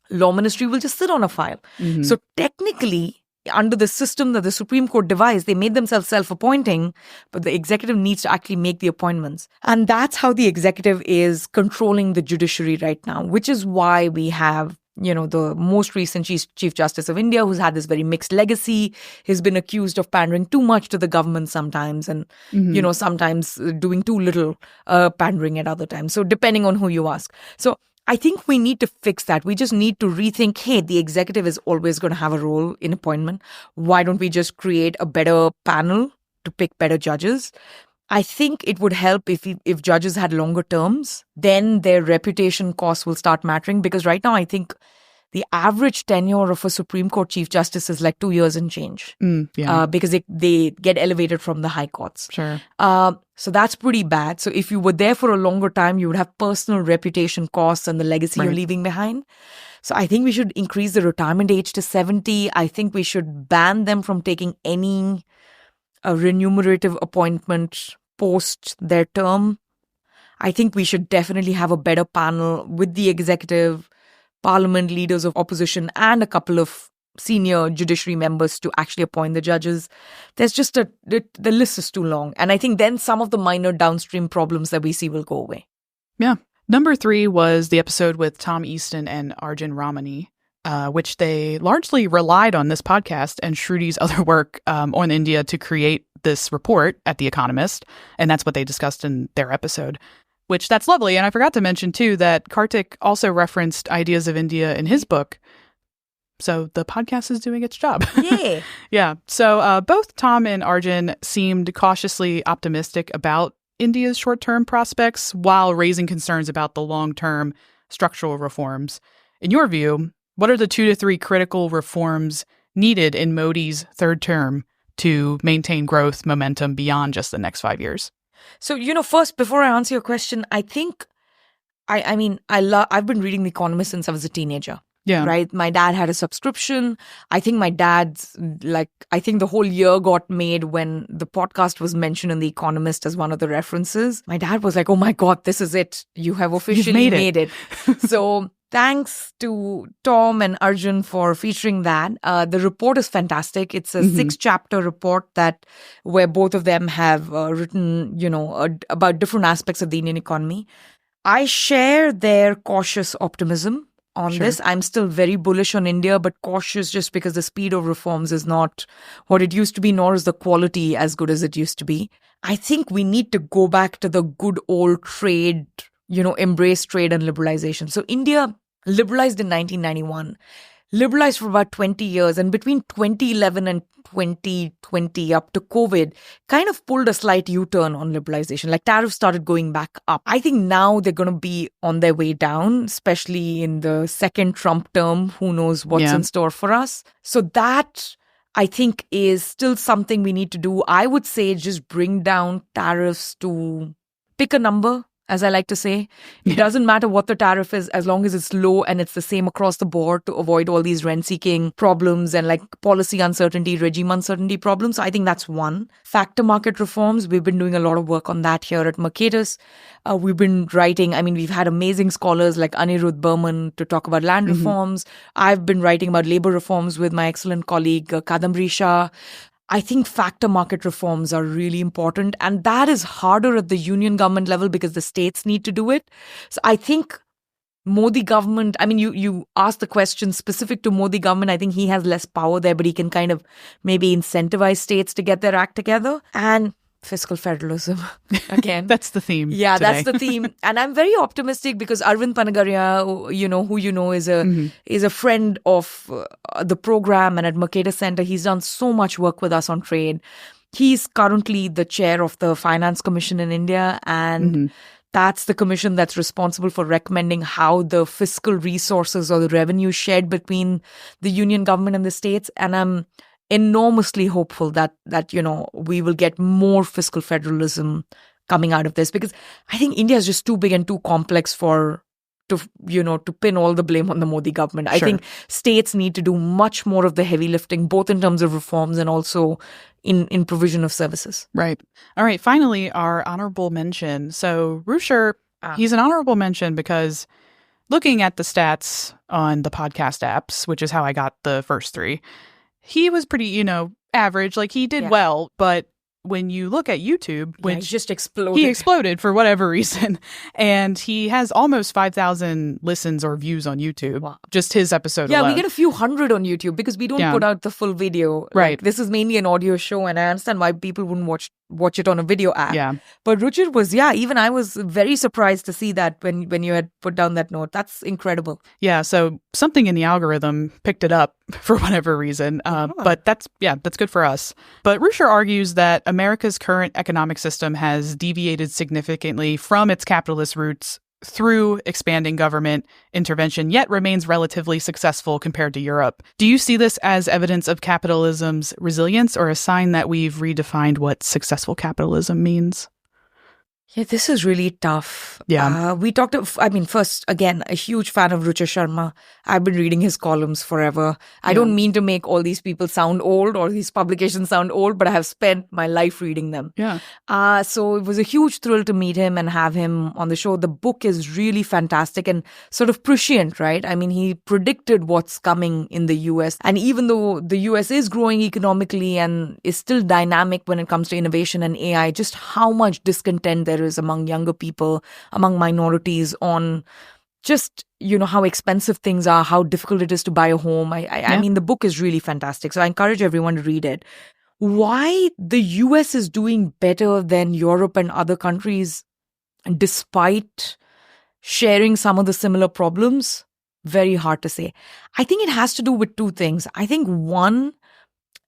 Law ministry will just sit on a file. So technically, under the system that the Supreme Court devised, they made themselves self-appointing, but the executive needs to actually make the appointments. And that's how the executive is controlling the judiciary right now, which is why we have the most recent Chief Justice of India, who's had this very mixed legacy, has been accused of pandering too much to the government sometimes and, sometimes doing too little pandering at other times. So depending on who you ask. So I think we need to fix that. We just need to rethink, hey, the executive is always going to have a role in appointment. Why don't we just create a better panel to pick better judges? I think it would help if judges had longer terms, then their reputation costs will start mattering. Because right now, I think the average tenure of a Supreme Court Chief Justice is like 2 years and change. Because they get elevated from the high courts. So that's pretty bad. So if you were there for a longer time, you would have personal reputation costs and the legacy you're leaving behind. So I think we should increase the retirement age to 70. I think we should ban them from taking any remunerative appointment post their term. I think we should definitely have a better panel with the executive, parliament, leaders of opposition, and a couple of senior judiciary members to actually appoint the judges. There's just the list is too long. And I think then some of the minor downstream problems that we see will go away. Yeah. Number 3 was the episode with Tom Easton and Arjun Ramani, which they largely relied on this podcast and Shruti's other work on India to create this report at The Economist. And that's what they discussed in their episode, which that's lovely. And I forgot to mention, too, that Karthik also referenced Ideas of India in his book. So the podcast is doing its job. Yeah. Yeah. So both Tom and Arjun seemed cautiously optimistic about India's short-term prospects while raising concerns about the long-term structural reforms. In your view, what are the 2 to 3 critical reforms needed in Modi's third term to maintain growth momentum beyond just the next 5 years? So, first, before I answer your question, I think, I've been reading The Economist since I was a teenager. Yeah. Right. My dad had a subscription. I think the whole year got made when the podcast was mentioned in The Economist as one of the references. My dad was like, oh my God, this is it. You have officially made it. So thanks to Tom and Arjun for featuring that. The report is fantastic. It's a 6-chapter report where both of them have written, about different aspects of the Indian economy. I share their cautious optimism on this. I'm still very bullish on India, but cautious just because the speed of reforms is not what it used to be, nor is the quality as good as it used to be. I think we need to go back to the good old trade, embrace trade and liberalization. So India liberalized in 1991, liberalized for about 20 years, and between 2011 and 2020 up to COVID, kind of pulled a slight U-turn on liberalization. Like tariffs started going back up. I think now they're going to be on their way down, especially in the second Trump term. Who knows what's in store for us? So that, I think, is still something we need to do. I would say just bring down tariffs to pick a number. As I like to say, it doesn't matter what the tariff is as long as it's low and it's the same across the board to avoid all these rent-seeking problems and like policy uncertainty, regime uncertainty problems. So I think that's one. Factor market reforms, we've been doing a lot of work on that here at Mercatus. We've been writing, we've had amazing scholars like Anirudh Burman to talk about land reforms. I've been writing about labor reforms with my excellent colleague Kadambari Shah. I think factor market reforms are really important, and that is harder at the union government level because the states need to do it. So I think Modi government, you asked the question specific to Modi government. I think he has less power there, but he can kind of maybe incentivize states to get their act together. And fiscal federalism again. That's the theme. Yeah, today. That's the theme. And I'm very optimistic because Arvind Panagaria, is a friend of the program, and at Mercatus Center, he's done so much work with us on trade. He's currently the chair of the Finance Commission in India, and that's the commission that's responsible for recommending how the fiscal resources or the revenue shared between the union government and the states. And I'm enormously hopeful that we will get more fiscal federalism coming out of this, because I think India is just too big and too complex to pin all the blame on the Modi government. I think states need to do much more of the heavy lifting, both in terms of reforms and also in provision of services. Right. All right. Finally, our honorable mention. So Ruchir, he's an honorable mention because looking at the stats on the podcast apps, which is how I got the first 3, he was pretty, average. Like he did well, but when you look at YouTube, which he just exploded. He exploded for whatever reason. And he has almost 5,000 listens or views on YouTube. Wow. Just his episode alone. We get a few hundred on YouTube because we don't put out the full video. Right. Like, this is mainly an audio show, and I understand why people wouldn't watch it on a video app. Yeah. But Ruchir was, even I was very surprised to see that when you had put down that note. That's incredible. Yeah. So something in the algorithm picked it up for whatever reason. But that's good for us. But Ruchir argues that America's current economic system has deviated significantly from its capitalist roots through expanding government intervention, yet remains relatively successful compared to Europe. Do you see this as evidence of capitalism's resilience or a sign that we've redefined what successful capitalism means? Yeah, this is really tough. Yeah. We talked, first, again, a huge fan of Ruchir Sharma. I've been reading his columns forever. I don't mean to make all these people sound old or these publications sound old, but I have spent my life reading them. Yeah. So it was a huge thrill to meet him and have him on the show. The book is really fantastic and sort of prescient, right? I mean, he predicted what's coming in the US. And even though the US is growing economically and is still dynamic when it comes to innovation and AI, just how much discontent there is among younger people, among minorities on just, how expensive things are, how difficult it is to buy a home. I mean, the book is really fantastic. So I encourage everyone to read it. Why the US is doing better than Europe and other countries despite sharing some of the similar problems? Very hard to say. I think it has to do with two things. I think one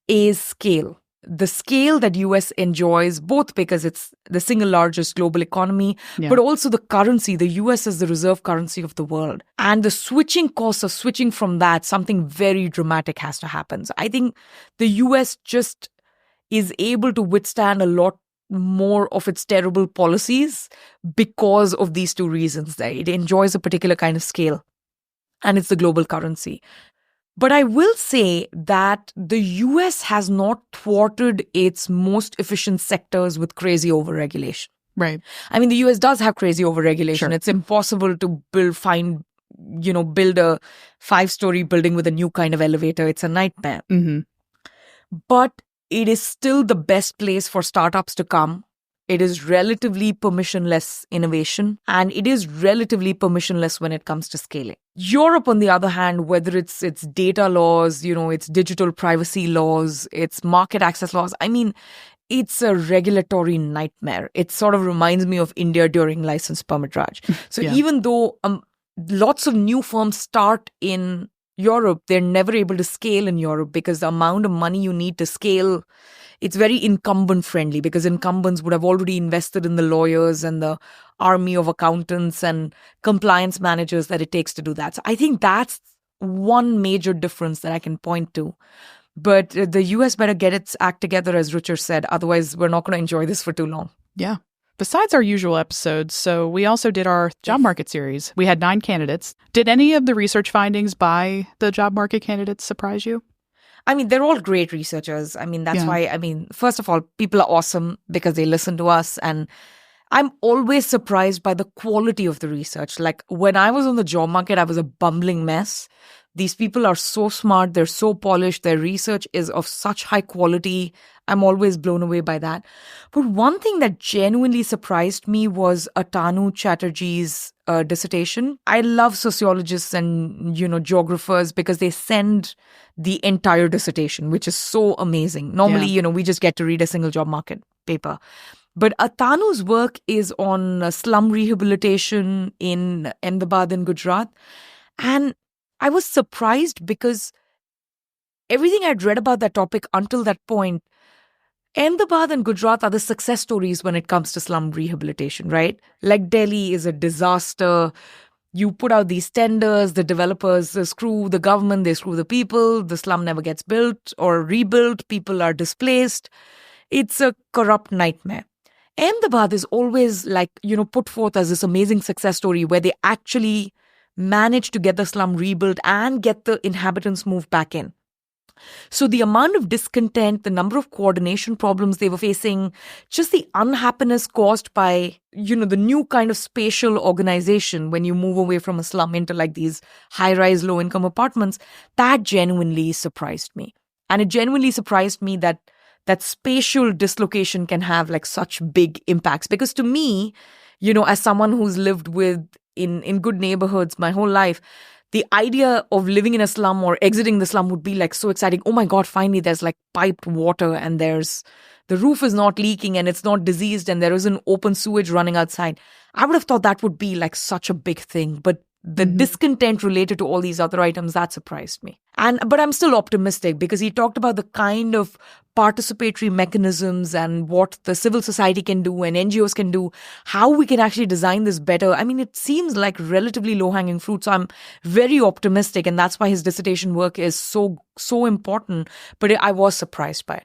is scale. The scale that US enjoys, both because it's the single largest global economy, but also the currency. The US is the reserve currency of the world. And the switching costs of switching from that, something very dramatic has to happen. So I think the US just is able to withstand a lot more of its terrible policies because of these two reasons. That it enjoys a particular kind of scale and it's the global currency. But I will say that the US has not thwarted its most efficient sectors with crazy overregulation. Right. I mean, the US does have crazy overregulation. Sure. It's impossible to build a 5-story building with a new kind of elevator. It's a nightmare. Mm-hmm. But it is still the best place for startups to come. It is relatively permissionless innovation, and it is relatively permissionless when it comes to scaling. Europe, on the other hand, whether it's data laws, its digital privacy laws, its market access laws, I mean, it's a regulatory nightmare. It sort of reminds me of India during license permit Raj. So even though lots of new firms start in Europe, they're never able to scale in Europe because the amount of money you need to scale, it's very incumbent friendly because incumbents would have already invested in the lawyers and the army of accountants and compliance managers that it takes to do that. So I think that's one major difference that I can point to. But the US better get its act together, as Ruchir said. Otherwise, we're not going to enjoy this for too long. Yeah. Besides our usual episodes, so we also did our job market series. We had 9 candidates. Did any of the research findings by the job market candidates surprise you? I mean, they're all great researchers. I mean, that's why, first of all, people are awesome because they listen to us. And I'm always surprised by the quality of the research. Like when I was on the job market, I was a bumbling mess. These people are so smart. They're so polished. Their research is of such high quality. I'm always blown away by that. But one thing that genuinely surprised me was Atanu Chatterjee's dissertation. I love sociologists and, geographers because they send the entire dissertation, which is so amazing. Normally, we just get to read a single job market paper. But Atanu's work is on slum rehabilitation in Ahmedabad in Gujarat. And I was surprised because everything I'd read about that topic until that point, Ahmedabad and Gujarat are the success stories when it comes to slum rehabilitation, right? Like Delhi is a disaster. You put out these tenders, the developers screw the government, they screw the people, the slum never gets built or rebuilt, people are displaced. It's a corrupt nightmare. Ahmedabad is always put forth as this amazing success story where they actually managed to get the slum rebuilt and get the inhabitants moved back in. So the amount of discontent, the number of coordination problems they were facing, just the unhappiness caused by, the new kind of spatial organization when you move away from a slum into these high-rise, low-income apartments, that genuinely surprised me. And it genuinely surprised me that spatial dislocation can have such big impacts. Because to me, as someone who's lived in good neighborhoods my whole life, the idea of living in a slum or exiting the slum would be so exciting. Oh my God, finally there's piped water and the roof is not leaking and it's not diseased and there isn't open sewage running outside. I would have thought that would be such a big thing. But the discontent related to all these other items, that surprised me. But I'm still optimistic because he talked about the kind of participatory mechanisms and what the civil society can do and NGOs can do, how we can actually design this better. I mean, it seems like relatively low-hanging fruit. So I'm very optimistic, and that's why his dissertation work is so important. But I was surprised by it.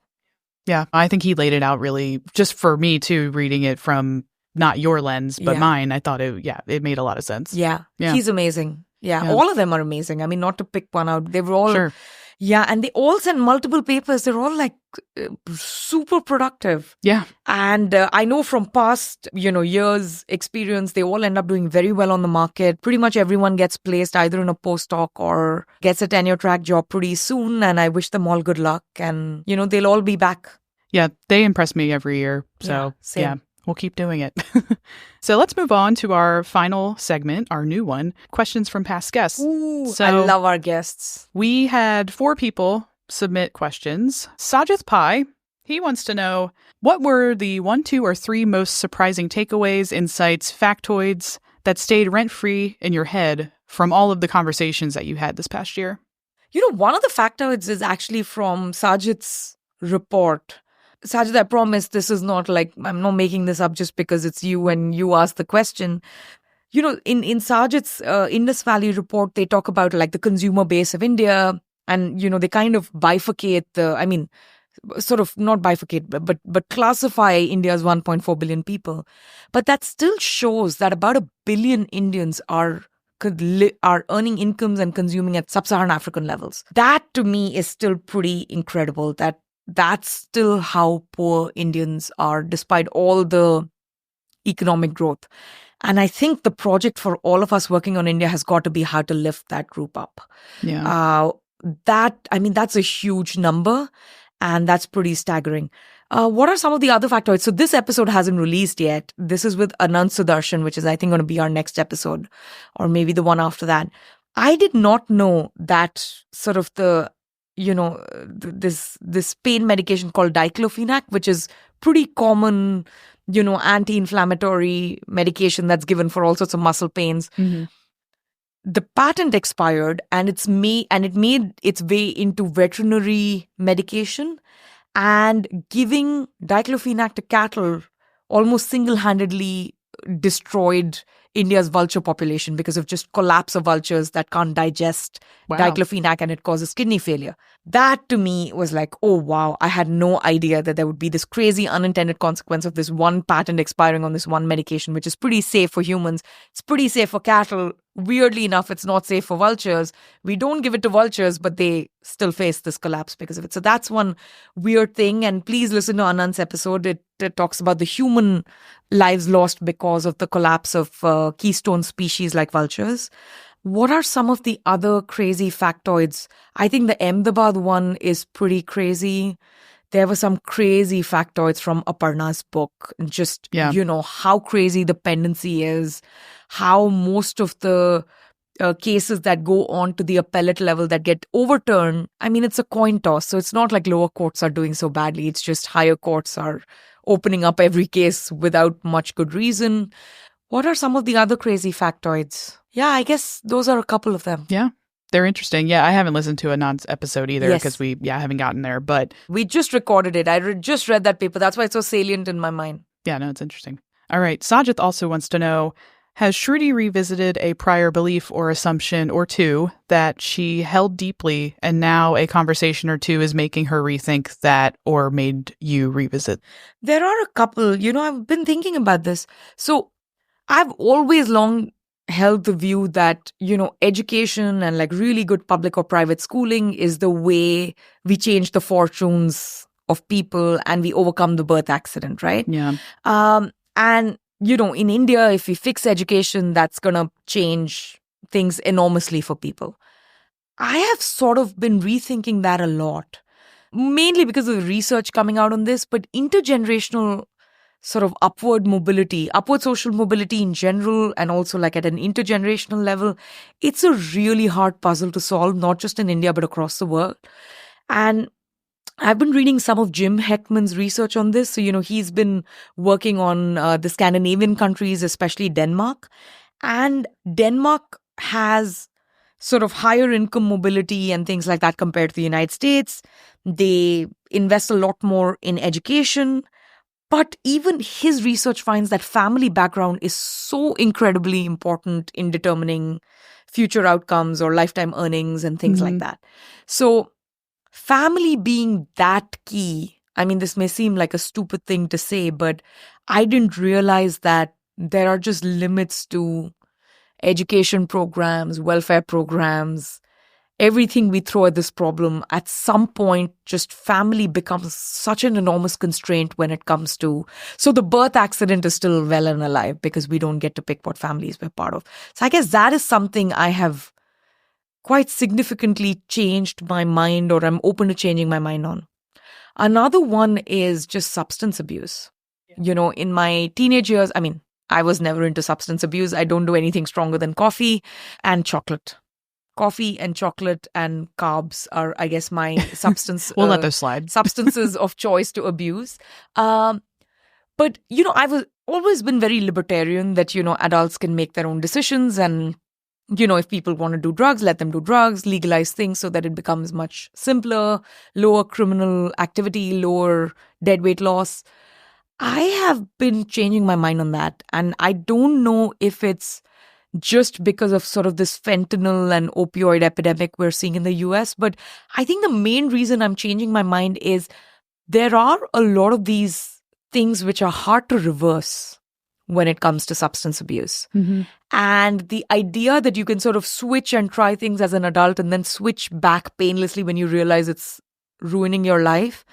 Yeah, I think he laid it out really, just for me too, reading it from not your lens, but Yeah. mine, I thought it made a lot of sense. Yeah. Yeah. He's amazing. Yeah. Yeah. All of them are amazing. I mean, not to pick one out. They were all, Sure. yeah. And they all sent multiple papers. They're all like super productive. Yeah. And I know from past, years experience, they all end up doing very well on the market. Pretty much everyone gets placed either in a postdoc or gets a tenure track job pretty soon. And I wish them all good luck. And, they'll all be back. Yeah. They impress me every year. So, same. yeah. We'll keep doing it. So let's move on to our final segment, our new one, questions from past guests. Ooh, so I love our guests. We had 4 people submit questions. Sajith Pai, he wants to know, what were the 1, 2, or 3 most surprising takeaways, insights, factoids that stayed rent-free in your head from all of the conversations that you had this past year? One of the factoids is actually from Sajith's report. Sajith, I promise this is not like, I'm not making this up just because it's you and you asked the question. In Sajith's Indus Valley report, they talk about like the consumer base of India and, they kind of bifurcate sort of not bifurcate, but classify India's 1.4 billion people. But that still shows that about 1 billion Indians are earning incomes and consuming at sub-Saharan African levels. That to me is still pretty incredible. That's still how poor Indians are, despite all the economic growth. And I think the project for all of us working on India has got to be how to lift that group up. Yeah. That's a huge number, and that's pretty staggering. What are some of the other factoids? So this episode hasn't released yet. This is with Anand Sudarshan, which is, I think, going to be our next episode, or maybe the one after that. I did not know that sort of this pain medication called diclofenac, which is pretty common, anti-inflammatory medication that's given for all sorts of muscle pains. Mm-hmm. The patent expired and it made its way into veterinary medication, and giving diclofenac to cattle almost single-handedly destroyed India's vulture population because of just collapse of vultures that can't digest diclofenac, and it causes kidney failure. That to me was like, oh wow, I had no idea that there would be this crazy unintended consequence of this one patent expiring on this one medication, which is pretty safe for humans. It's pretty safe for cattle. Weirdly enough, it's not safe for vultures. We don't give it to vultures, but they still face this collapse because of it. So that's one weird thing. And please listen to Anand's episode. It talks about the human lives lost because of the collapse of keystone species like vultures. What are some of the other crazy factoids? I think the Ahmedabad one is pretty crazy. There were some crazy factoids from Aparna's book. Just, how crazy the pendency is, how most of the cases that go on to the appellate level that get overturned, it's a coin toss. So it's not like lower courts are doing so badly. It's just higher courts are opening up every case without much good reason. What are some of the other crazy factoids? Yeah, I guess those are a couple of them. Yeah, they're interesting. Yeah, I haven't listened to Anand's episode either because we haven't gotten there. But we just recorded it. I just read that paper. That's why it's so salient in my mind. Yeah, no, it's interesting. All right, Sajith also wants to know, has Shruti revisited a prior belief or assumption or two that she held deeply and now a conversation or two is making her rethink that or made you revisit? There are a couple. I've been thinking about this. So I've always long held the view that, education and like really good public or private schooling is the way we change the fortunes of people and we overcome the birth accident, right? Yeah. And, in India, if we fix education, that's going to change things enormously for people. I have sort of been rethinking that a lot, mainly because of the research coming out on this, but intergenerational sort of upward social mobility in general, and also like at an intergenerational level, it's a really hard puzzle to solve, not just in India, but across the world. And I've been reading some of Jim Heckman's research on this. So, he's been working on the Scandinavian countries, especially Denmark. And Denmark has sort of higher income mobility and things like that compared to the United States. They invest a lot more in education. But even his research finds that family background is so incredibly important in determining future outcomes or lifetime earnings and things like that. So family being that key, this may seem like a stupid thing to say, but I didn't realize that there are just limits to education programs, welfare programs, everything we throw at this problem. At some point, just family becomes such an enormous constraint when it comes to. So the birth accident is still well and alive because we don't get to pick what families we're part of. So I guess that is something I have quite significantly changed my mind, or I'm open to changing my mind on. Another one is just substance abuse. In my teenage years, I was never into substance abuse. I don't do anything stronger than coffee and chocolate. Coffee and chocolate and carbs are, I guess, my substance. We'll let those slide. Substances of choice to abuse. But, I've always been very libertarian that, adults can make their own decisions. And, if people want to do drugs, let them do drugs, legalize things so that it becomes much simpler, lower criminal activity, lower deadweight loss. I have been changing my mind on that. And I don't know if it's just because of sort of this fentanyl and opioid epidemic we're seeing in the US. But I think the main reason I'm changing my mind is there are a lot of these things which are hard to reverse when it comes to substance abuse. Mm-hmm. And the idea that you can sort of switch and try things as an adult and then switch back painlessly when you realize it's ruining your life,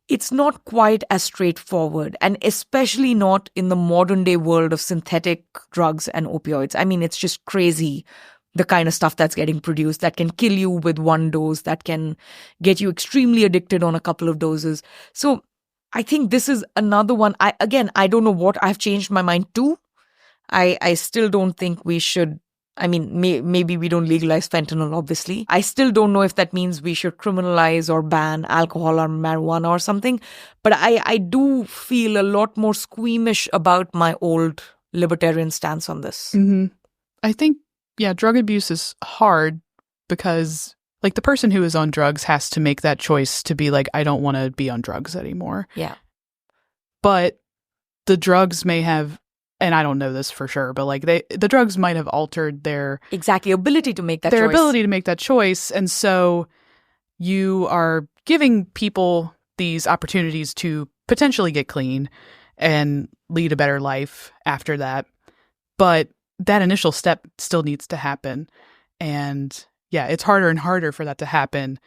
it's not quite as straightforward, and especially not in the modern day world of synthetic drugs and opioids. It's just crazy, the kind of stuff that's getting produced that can kill you with one dose, that can get you extremely addicted on a couple of doses. So I think this is another one. I don't know what I've changed my mind to. I still don't think we should. Maybe we don't legalize fentanyl, obviously. I still don't know if that means we should criminalize or ban alcohol or marijuana or something. But I do feel a lot more squeamish about my old libertarian stance on this. Mm-hmm. I think, drug abuse is hard because, the person who is on drugs has to make that choice to be like, I don't want to be on drugs anymore. Yeah. But the drugs may have, and I don't know this for sure, but the drugs might have altered their ability to make that their choice. ability to make that choice. And so you are giving people these opportunities to potentially get clean and lead a better life after that. But that initial step still needs to happen. And it's harder and harder for that to happen,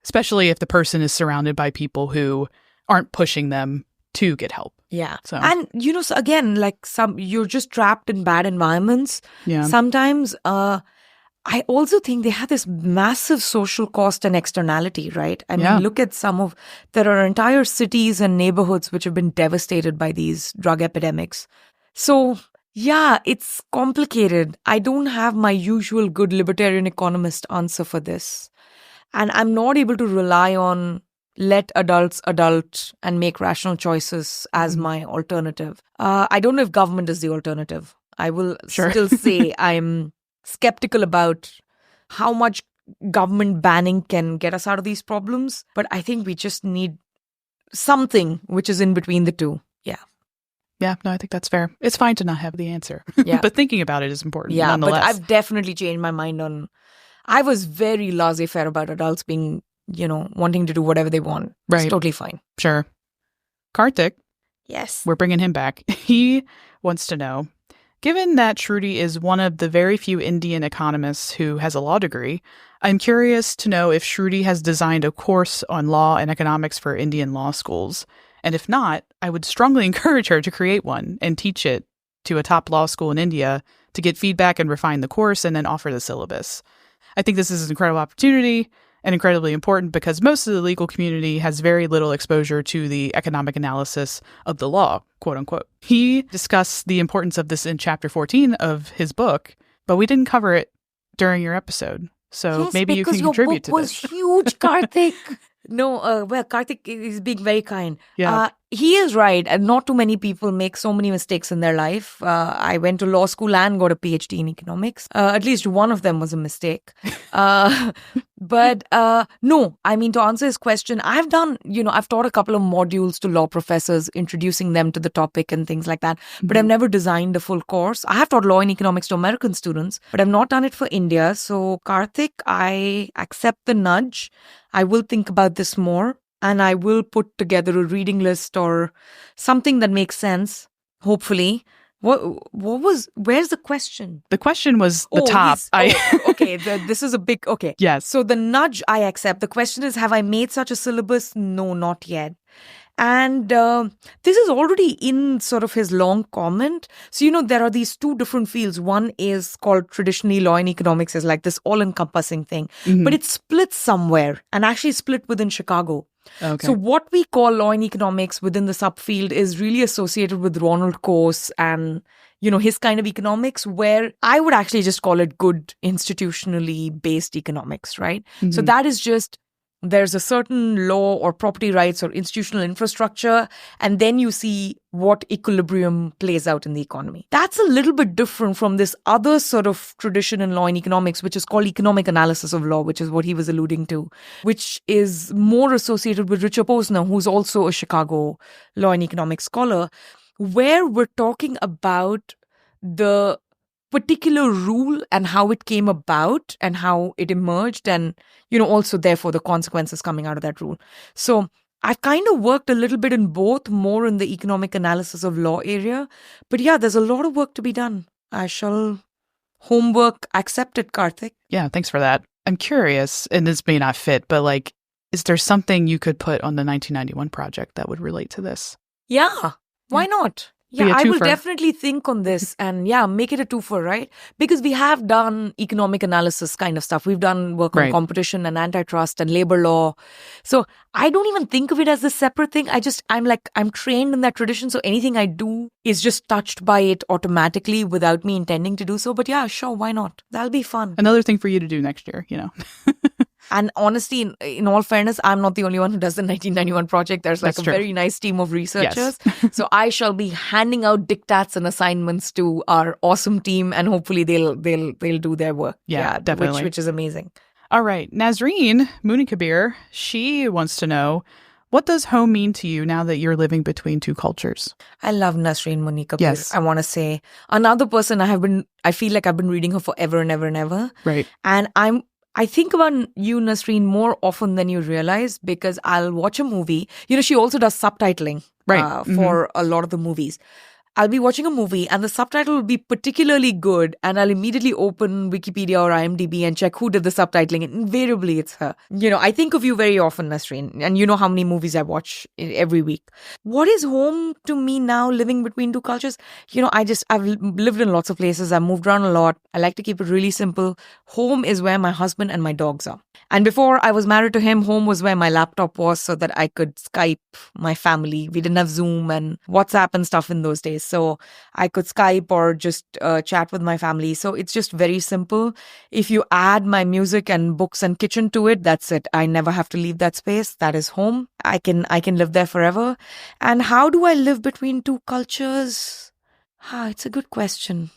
especially if the person is surrounded by people who aren't pushing them to get help. Yeah. So. And, so again, you're just trapped in bad environments. Yeah. Sometimes I also think they have this massive social cost and externality, right? Look at there are entire cities and neighborhoods which have been devastated by these drug epidemics. So, it's complicated. I don't have my usual good libertarian economist answer for this. And I'm not able to rely on let adults adult and make rational choices as my alternative. I don't know if government is the alternative. I will still say I'm skeptical about how much government banning can get us out of these problems. But I think we just need something which is in between the two. Yeah. Yeah, no, I think that's fair. It's fine to not have the answer. Yeah. But thinking about it is important. Yeah, nonetheless. But I've definitely changed my mind on. I was very laissez-faire about adults being, wanting to do whatever they want. Right. It's totally fine. Sure. Karthik. Yes. We're bringing him back. He wants to know, given that Shruti is one of the very few Indian economists who has a law degree, I'm curious to know if Shruti has designed a course on law and economics for Indian law schools. And if not, I would strongly encourage her to create one and teach it to a top law school in India to get feedback and refine the course and then offer the syllabus. I think this is an incredible opportunity and incredibly important because most of the legal community has very little exposure to the economic analysis of the law, quote unquote. He discussed the importance of this in chapter 14 of his book, but we didn't cover it during your episode. So maybe you can contribute to this. Because your book was huge, Karthik. No, Karthik is being very kind. Yeah. He is right. And not too many people make so many mistakes in their life. I went to law school and got a PhD in economics. At least one of them was a mistake. But no, to answer his question, I've done, I've taught a couple of modules to law professors, introducing them to the topic and things like that. But I've never designed a full course. I have taught law and economics to American students, but I've not done it for India. So Karthik, I accept the nudge. I will think about this more. and I will put together a reading list or something that makes sense, hopefully. Where's the question? The question was the top. Okay, this is a big, okay. Yes. So the nudge I accept. The question is, have I made such a syllabus? No, not yet. And this is already in sort of his long comment. So, there are these two different fields. One is called traditionally law and economics, is like this all-encompassing thing. But it's split somewhere, and actually split within Chicago. Okay. So what we call law and economics within the subfield is really associated with Ronald Coase and, his kind of economics, where I would actually just call it good institutionally based economics, right? So that is just, there's a certain law or property rights or institutional infrastructure, and then you see what equilibrium plays out in the economy. That's a little bit different from this other sort of tradition in law and economics, which is called economic analysis of law, which is what he was alluding to, which is more associated with Richard Posner, who's also a Chicago law and economics scholar, where we're talking about the particular rule and how it came about and how it emerged and, also therefore the consequences coming out of that rule. So I've kind of worked a little bit in both, more in the economic analysis of law area. But yeah, there's a lot of work to be done. I shall homework accepted, Karthik. Yeah, thanks for that. I'm curious, and this may not fit, but is there something you could put on the 1991 project that would relate to this? Yeah, why not? Yeah, I will definitely think on this and make it a twofer, right? Because we have done economic analysis kind of stuff. We've done work on competition and antitrust and labor law. So I don't even think of it as a separate thing. I'm trained in that tradition. So anything I do is just touched by it automatically without me intending to do so. But yeah, sure, why not? That'll be fun. Another thing for you to do next year, And honestly, in all fairness, I'm not the only one who does the 1991 project. There's That's true. very nice team of researchers. Yes. So I shall be handing out dictats and assignments to our awesome team, and hopefully they'll do their work. Yeah, definitely. Which is amazing. All right. Nazreen Mooney-Kabir, she wants to know, what does home mean to you now that you're living between two cultures? I love Nazreen Mooney-Kabir. Yes. I want to say another person I feel like I've been reading her forever and ever and ever. Right. And I think about you, Nasreen, more often than you realize, because I'll watch a movie. She also does subtitling for a lot of the movies. I'll be watching a movie and the subtitle will be particularly good, and I'll immediately open Wikipedia or IMDb and check who did the subtitling, and invariably it's her. I think of you very often, Nasreen, and you know how many movies I watch every week. What is home to me now, living between two cultures? I've lived in lots of places. I've moved around a lot. I like to keep it really simple. Home is where my husband and my dogs are. And before I was married to him, home was where my laptop was so that I could Skype my family. We didn't have Zoom and WhatsApp and stuff in those days. So I could Skype or just chat with my family. So it's just very simple. If you add my music and books and kitchen to it, that's it. I never have to leave that space. That is home. I can live there forever. And how do I live between two cultures? It's a good question.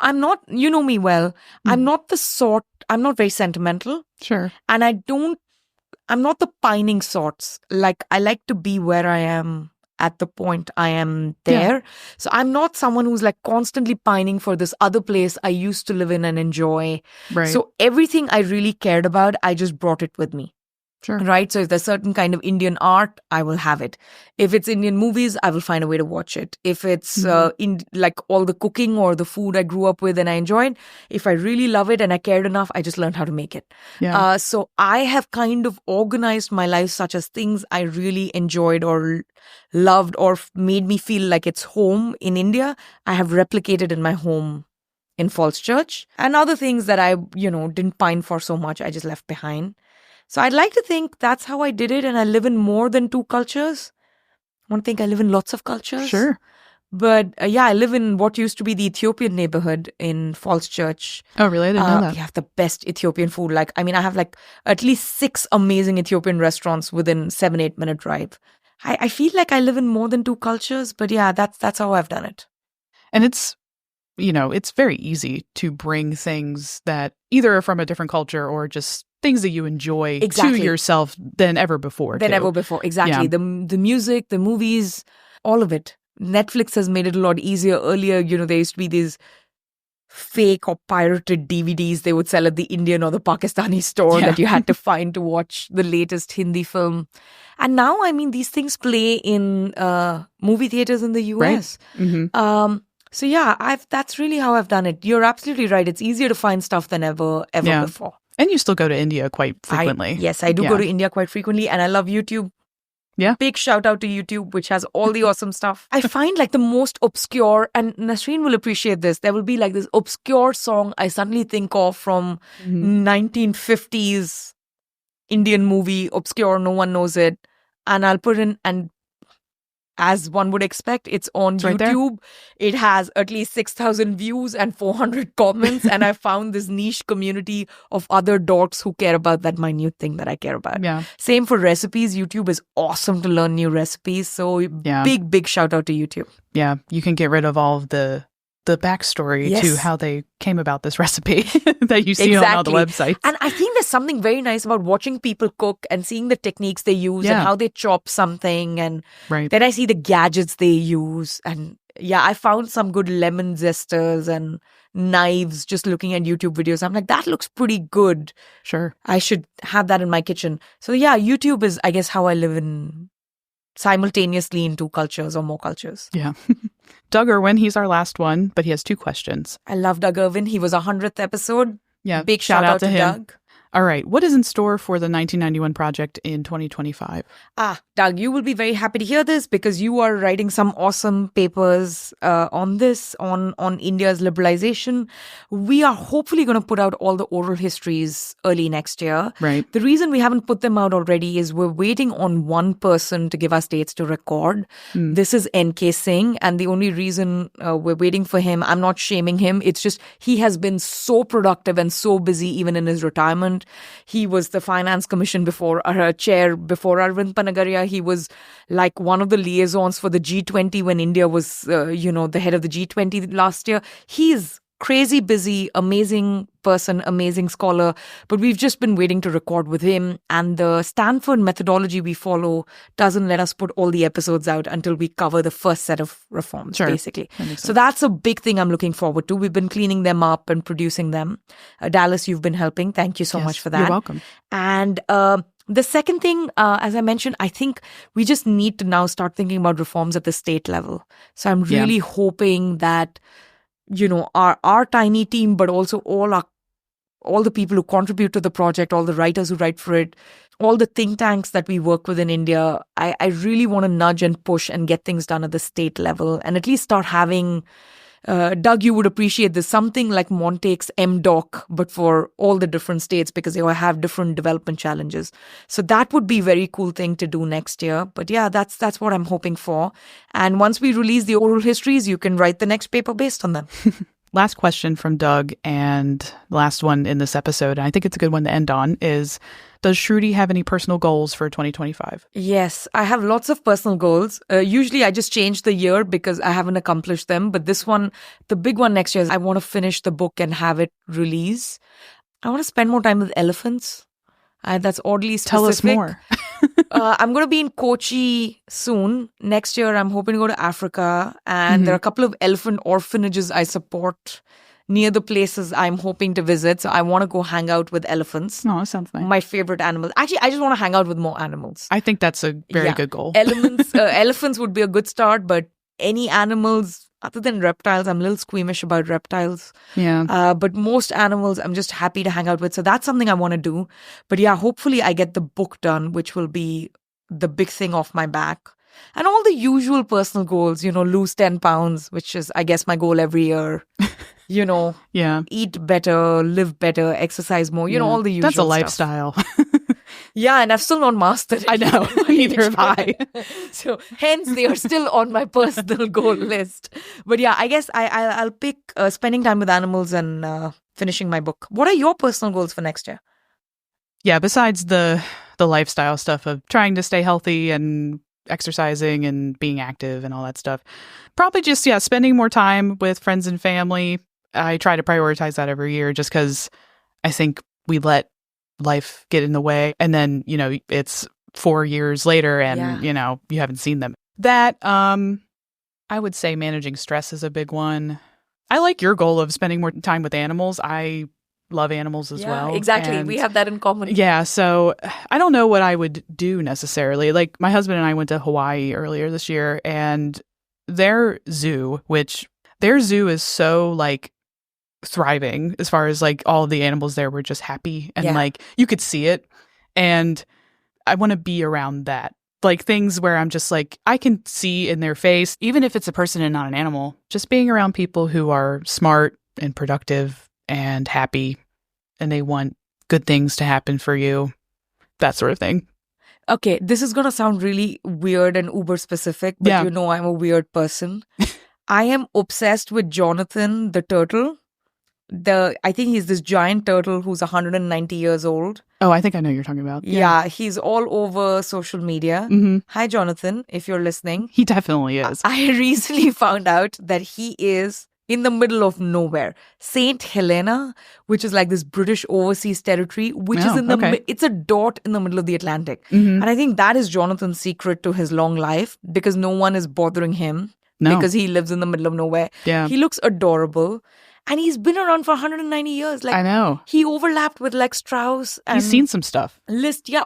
I'm not, you know me well. I'm not very sentimental. Sure. And I'm not the pining sorts. I like to be where I am at the point I am there. Yeah. So I'm not someone who's constantly pining for this other place I used to live in and enjoy. Right. So everything I really cared about, I just brought it with me. Sure. Right. So if there's certain kind of Indian art, I will have it. If it's Indian movies, I will find a way to watch it. If it's in all the cooking or the food I grew up with and I enjoyed, if I really love it and I cared enough, I just learned how to make it. Yeah. So I have kind of organized my life such as things I really enjoyed or loved or made me feel like it's home in India, I have replicated in my home in Falls Church, and other things that I, didn't pine for so much, I just left behind. So I'd like to think that's how I did it, and I live in more than two cultures. I want to think I live in lots of cultures. Sure. But I live in what used to be the Ethiopian neighborhood in Falls Church. Oh, really? I didn't know that. You have the best Ethiopian food. I have at least 6 amazing Ethiopian restaurants within 7-8 minute drive. I feel like I live in more than two cultures, but that's how I've done it. And it's very easy to bring things that either are from a different culture or just things that you enjoy to yourself than ever before. Exactly. Yeah. The music, the movies, all of it. Netflix has made it a lot easier. Earlier, there used to be these fake or pirated DVDs they would sell at the Indian or the Pakistani store that you had to find to watch the latest Hindi film. And now, I mean, these things play in movie theaters in the US. Right. Mm-hmm. So yeah, that's really how I've done it. You're absolutely right. It's easier to find stuff than ever before. And you still go to India quite frequently. Yes, I do go to India quite frequently, and I love YouTube. Yeah. Big shout out to YouTube, which has all the awesome stuff. I find like the most obscure, and Nasreen will appreciate this, there will be like this obscure song I suddenly think of from 1950s Indian movie, obscure, no one knows it. And I'll put in, and as one would expect, it's on YouTube. It has at least 6,000 views and 400 comments. And I found this niche community of other dorks who care about that minute thing that I care about. Yeah. Same for recipes. YouTube is awesome to learn new recipes. So big shout out to YouTube. Yeah. You can get rid of all of the backstory to how they came about this recipe that you see on all the websites. And I think there's something very nice about watching people cook and seeing the techniques they use and how they chop something. And then I see the gadgets they use. And I found some good lemon zesters and knives just looking at YouTube videos. I'm like, that looks pretty good. Sure. I should have that in my kitchen. So YouTube is, I guess, how I live simultaneously in two cultures or more cultures. Yeah. Doug Irwin, he's our last one, but he has 2 questions. I love Doug Irwin. He was our 100th episode. Yeah. Big shout out to him. Doug. All right. What is in store for the 1991 project in 2025? Doug, you will be very happy to hear this because you are writing some awesome papers on this, on India's liberalization. We are hopefully going to put out all the oral histories early next year. Right. The reason we haven't put them out already is we're waiting on one person to give us dates to record. This is N.K. Singh. And the only reason we're waiting for him, I'm not shaming him. It's just he has been so productive and so busy even in his retirement. He was the finance commission chair before Arvind Panagaria. He was like one of the liaisons for the G20 when India was, the head of the G20 last year. He's crazy busy, amazing person, amazing scholar. But we've just been waiting to record with him. And the Stanford methodology we follow doesn't let us put all the episodes out until we cover the first set of reforms, basically. So that's a big thing I'm looking forward to. We've been cleaning them up and producing them. Dallas, you've been helping. Thank you so much for that. You're welcome. And the second thing, as I mentioned, I think we just need to now start thinking about reforms at the state level. So I'm really hoping that our tiny team, but also all the people who contribute to the project, all the writers who write for it, all the think tanks that we work with in India, I really want to nudge and push and get things done at the state level and at least start having, Doug, you would appreciate this, something like Montague's MDoc, but for all the different states because they all have different development challenges. So that would be a very cool thing to do next year. But that's what I'm hoping for. And once we release the oral histories, you can write the next paper based on them. Last question from Doug, and the last one in this episode, and I think it's a good one to end on, is does Shruti have any personal goals for 2025? Yes, I have lots of personal goals. Usually I just change the year because I haven't accomplished them. But this one, the big one next year is I want to finish the book and have it release. I want to spend more time with elephants. That's oddly specific. Tell us more. I'm going to be in Kochi soon. Next year, I'm hoping to go to Africa. And there are a couple of elephant orphanages I support near the places I'm hoping to visit. So I want to go hang out with elephants. Oh, that sounds nice. My favorite animals. Actually, I just want to hang out with more animals. I think that's a very good goal. Elephants would be a good start, but any animals other than reptiles, I'm a little squeamish about reptiles. Yeah. But most animals, I'm just happy to hang out with. So that's something I want to do. But hopefully I get the book done, which will be the big thing off my back. And all the usual personal goals, lose 10 pounds, which is, I guess, my goal every year. Eat better, live better, exercise more, all the usual That's a stuff. lifestyle. And I've still not mastered it. I know. Neither have I. So hence they are still on my personal goal list. But I guess I'll pick spending time with animals and finishing my book. What are your personal goals for next year? Yeah, besides the lifestyle stuff of trying to stay healthy and exercising and being active and all that stuff, probably just, spending more time with friends and family. I try to prioritize that every year just because I think we let life get in the way. And then, it's 4 years later and, you haven't seen them. That, I would say managing stress is a big one. I like your goal of spending more time with animals. I love animals as well. Exactly. And we have that in common. yeah, so I don't know what I would do necessarily. Like my husband and I went to Hawaii earlier this year, and their zoo is so like thriving as far as like all of the animals there were just happy and like you could see it. And I want to be around that. Like things where I'm just like, I can see in their face, even if it's a person and not an animal, just being around people who are smart and productive and happy and they want good things to happen for you, that sort of thing. Okay, this is going to sound really weird and uber specific, but you know I'm a weird person. I am obsessed with Jonathan the turtle. I think he's this giant turtle who's 190 years old. Oh, I think I know who you're talking about. Yeah, he's all over social media. Mm-hmm. Hi, Jonathan, if you're listening. He definitely is. I recently found out that he is in the middle of nowhere. St. Helena, which is like this British overseas territory, which is it's a dot in the middle of the Atlantic. Mm-hmm. And I think that is Jonathan's secret to his long life because no one is bothering him because he lives in the middle of nowhere. Yeah. He looks adorable. And he's been around for 190 years. Like, I know. He overlapped with Lex Strauss. And he's seen some stuff.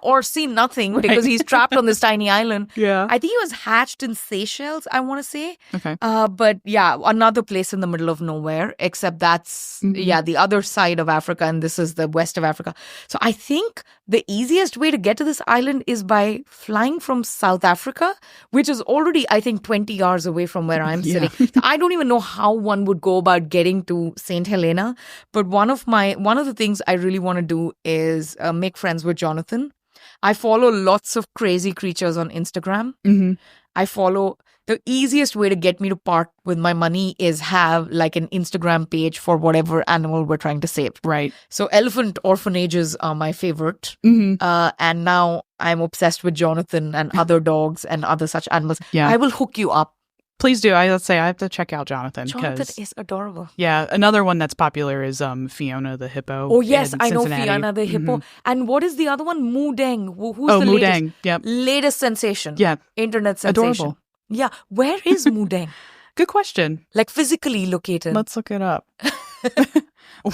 Or seen nothing because he's trapped on this tiny island. Yeah. I think he was hatched in Seychelles, I want to say. Okay. But yeah, another place in the middle of nowhere, except that's, the other side of Africa and this is the west of Africa. So I think the easiest way to get to this island is by flying from South Africa, which is already, I think, 20 hours away from where I'm sitting. So I don't even know how one would go about getting to St. Helena. But one of the things I really want to do is make friends with Jonathan. I follow lots of crazy creatures on Instagram. Mm-hmm. The easiest way to get me to part with my money is have like an Instagram page for whatever animal we're trying to save. Right. So elephant orphanages are my favorite. Mm-hmm. And now I'm obsessed with Jonathan and other dogs and other such animals. Yeah. I will hook you up. Please do. Let's say I have to check out Jonathan. Jonathan is adorable. Yeah. Another one that's popular is Fiona the hippo. Oh, yes. I know Fiona the hippo. Mm-hmm. And what is the other one? Moodeng. Who's the Moodeng. Yep. Latest sensation. Yeah. Internet sensation. Adorable. Yeah. Where is Moodeng? Good question. Like physically located. Let's look it up.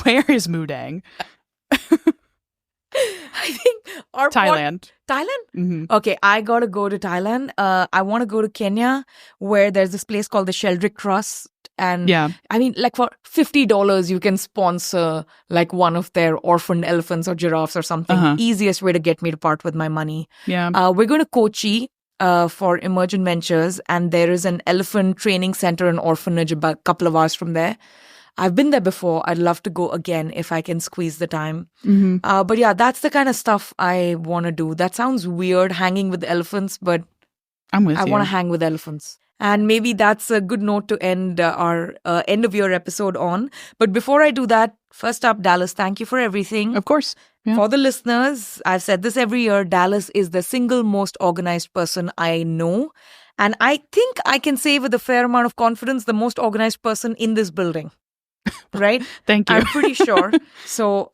Where is Moodeng? I think Thailand. Thailand? Mm-hmm. Okay, I gotta go to Thailand. I want to go to Kenya, where there's this place called the Sheldrick Trust. And I mean, like for $50, you can sponsor like one of their orphaned elephants or giraffes or something. Uh-huh. Easiest way to get me to part with my money. Yeah. We're going to Kochi for Emergent Ventures, and there is an elephant training center and orphanage about a couple of hours from there. I've been there before. I'd love to go again if I can squeeze the time. Mm-hmm. But yeah, that's the kind of stuff I want to do. That sounds weird, hanging with elephants, but I want to hang with elephants. And maybe that's a good note to end our end of year episode on. But before I do that, first up, Dallas, thank you for everything. Of course. Yeah. For the listeners, I've said this every year, Dallas is the single most organized person I know. And I think I can say with a fair amount of confidence, the most organized person in this building. Right? Thank you. I'm pretty sure. So,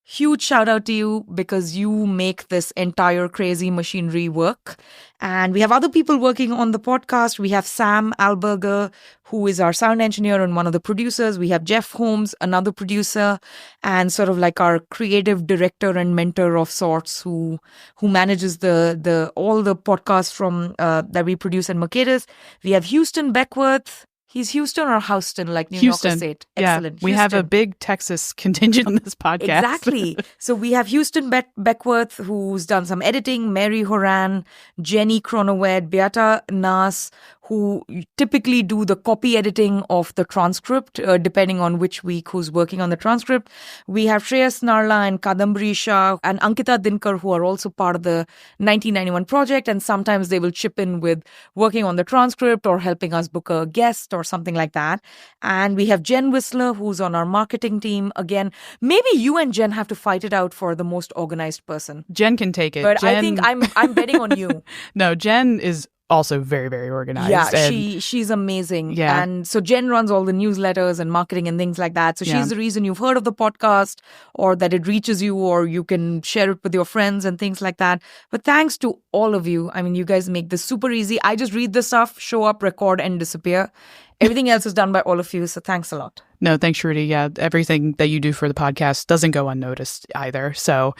huge shout out to you because you make this entire crazy machinery work. And we have other people working on the podcast. We have Sam Alberger, who is our sound engineer and one of the producers. We have Jeff Holmes, another producer, and sort of like our creative director and mentor of sorts who manages the all the podcasts from that we produce in Mercatus. We have Houston Beckworth. He's Houston or Houston, like New Yorker say it. Excellent. Yeah, we have a big Texas contingent on this podcast. Exactly. So we have Houston Beckworth, who's done some editing, Mary Horan, Jenny Cronowed, Beata Nas, who typically do the copy editing of the transcript, depending on which week who's working on the transcript. We have Shreyas Narla and Kadambari Shah and Ankita Dinkar, who are also part of the 1991 project. And sometimes they will chip in with working on the transcript or helping us book a guest or something like that. And we have Jen Whistler, who's on our marketing team. Again, maybe you and Jen have to fight it out for the most organized person. Jen can take it. But Jen... I think I'm betting on you. No, Jen is also very, very organized. Yeah, she's amazing. Yeah. And so Jen runs all the newsletters and marketing and things like that. So she's the reason you've heard of the podcast or that it reaches you or you can share it with your friends and things like that. But thanks to all of you. I mean, you guys make this super easy. I just read the stuff, show up, record, and disappear. Everything else is done by all of you, so thanks a lot. No, thanks, Shruti. Yeah, everything that you do for the podcast doesn't go unnoticed either. So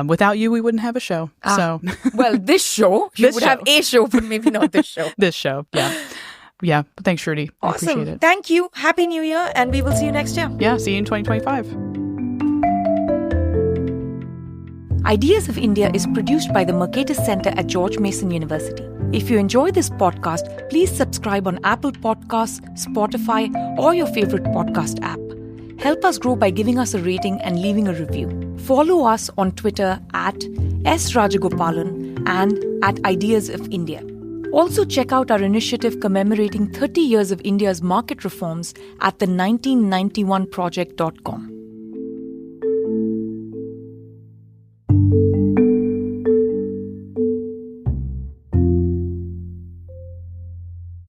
without you, we wouldn't have a show. Well, this show, you would have a show, but maybe not this show. This show, yeah. Yeah, thanks, Shruti. Awesome. I appreciate it. Thank you. Happy New Year, and we will see you next year. Yeah, see you in 2025. Ideas of India is produced by the Mercatus Center at George Mason University. If you enjoy this podcast, please subscribe on Apple Podcasts, Spotify, or your favorite podcast app. Help us grow by giving us a rating and leaving a review. Follow us on Twitter at @SRajagopalan and @Ideas of India. Also check out our initiative commemorating 30 years of India's market reforms at the 1991project.com.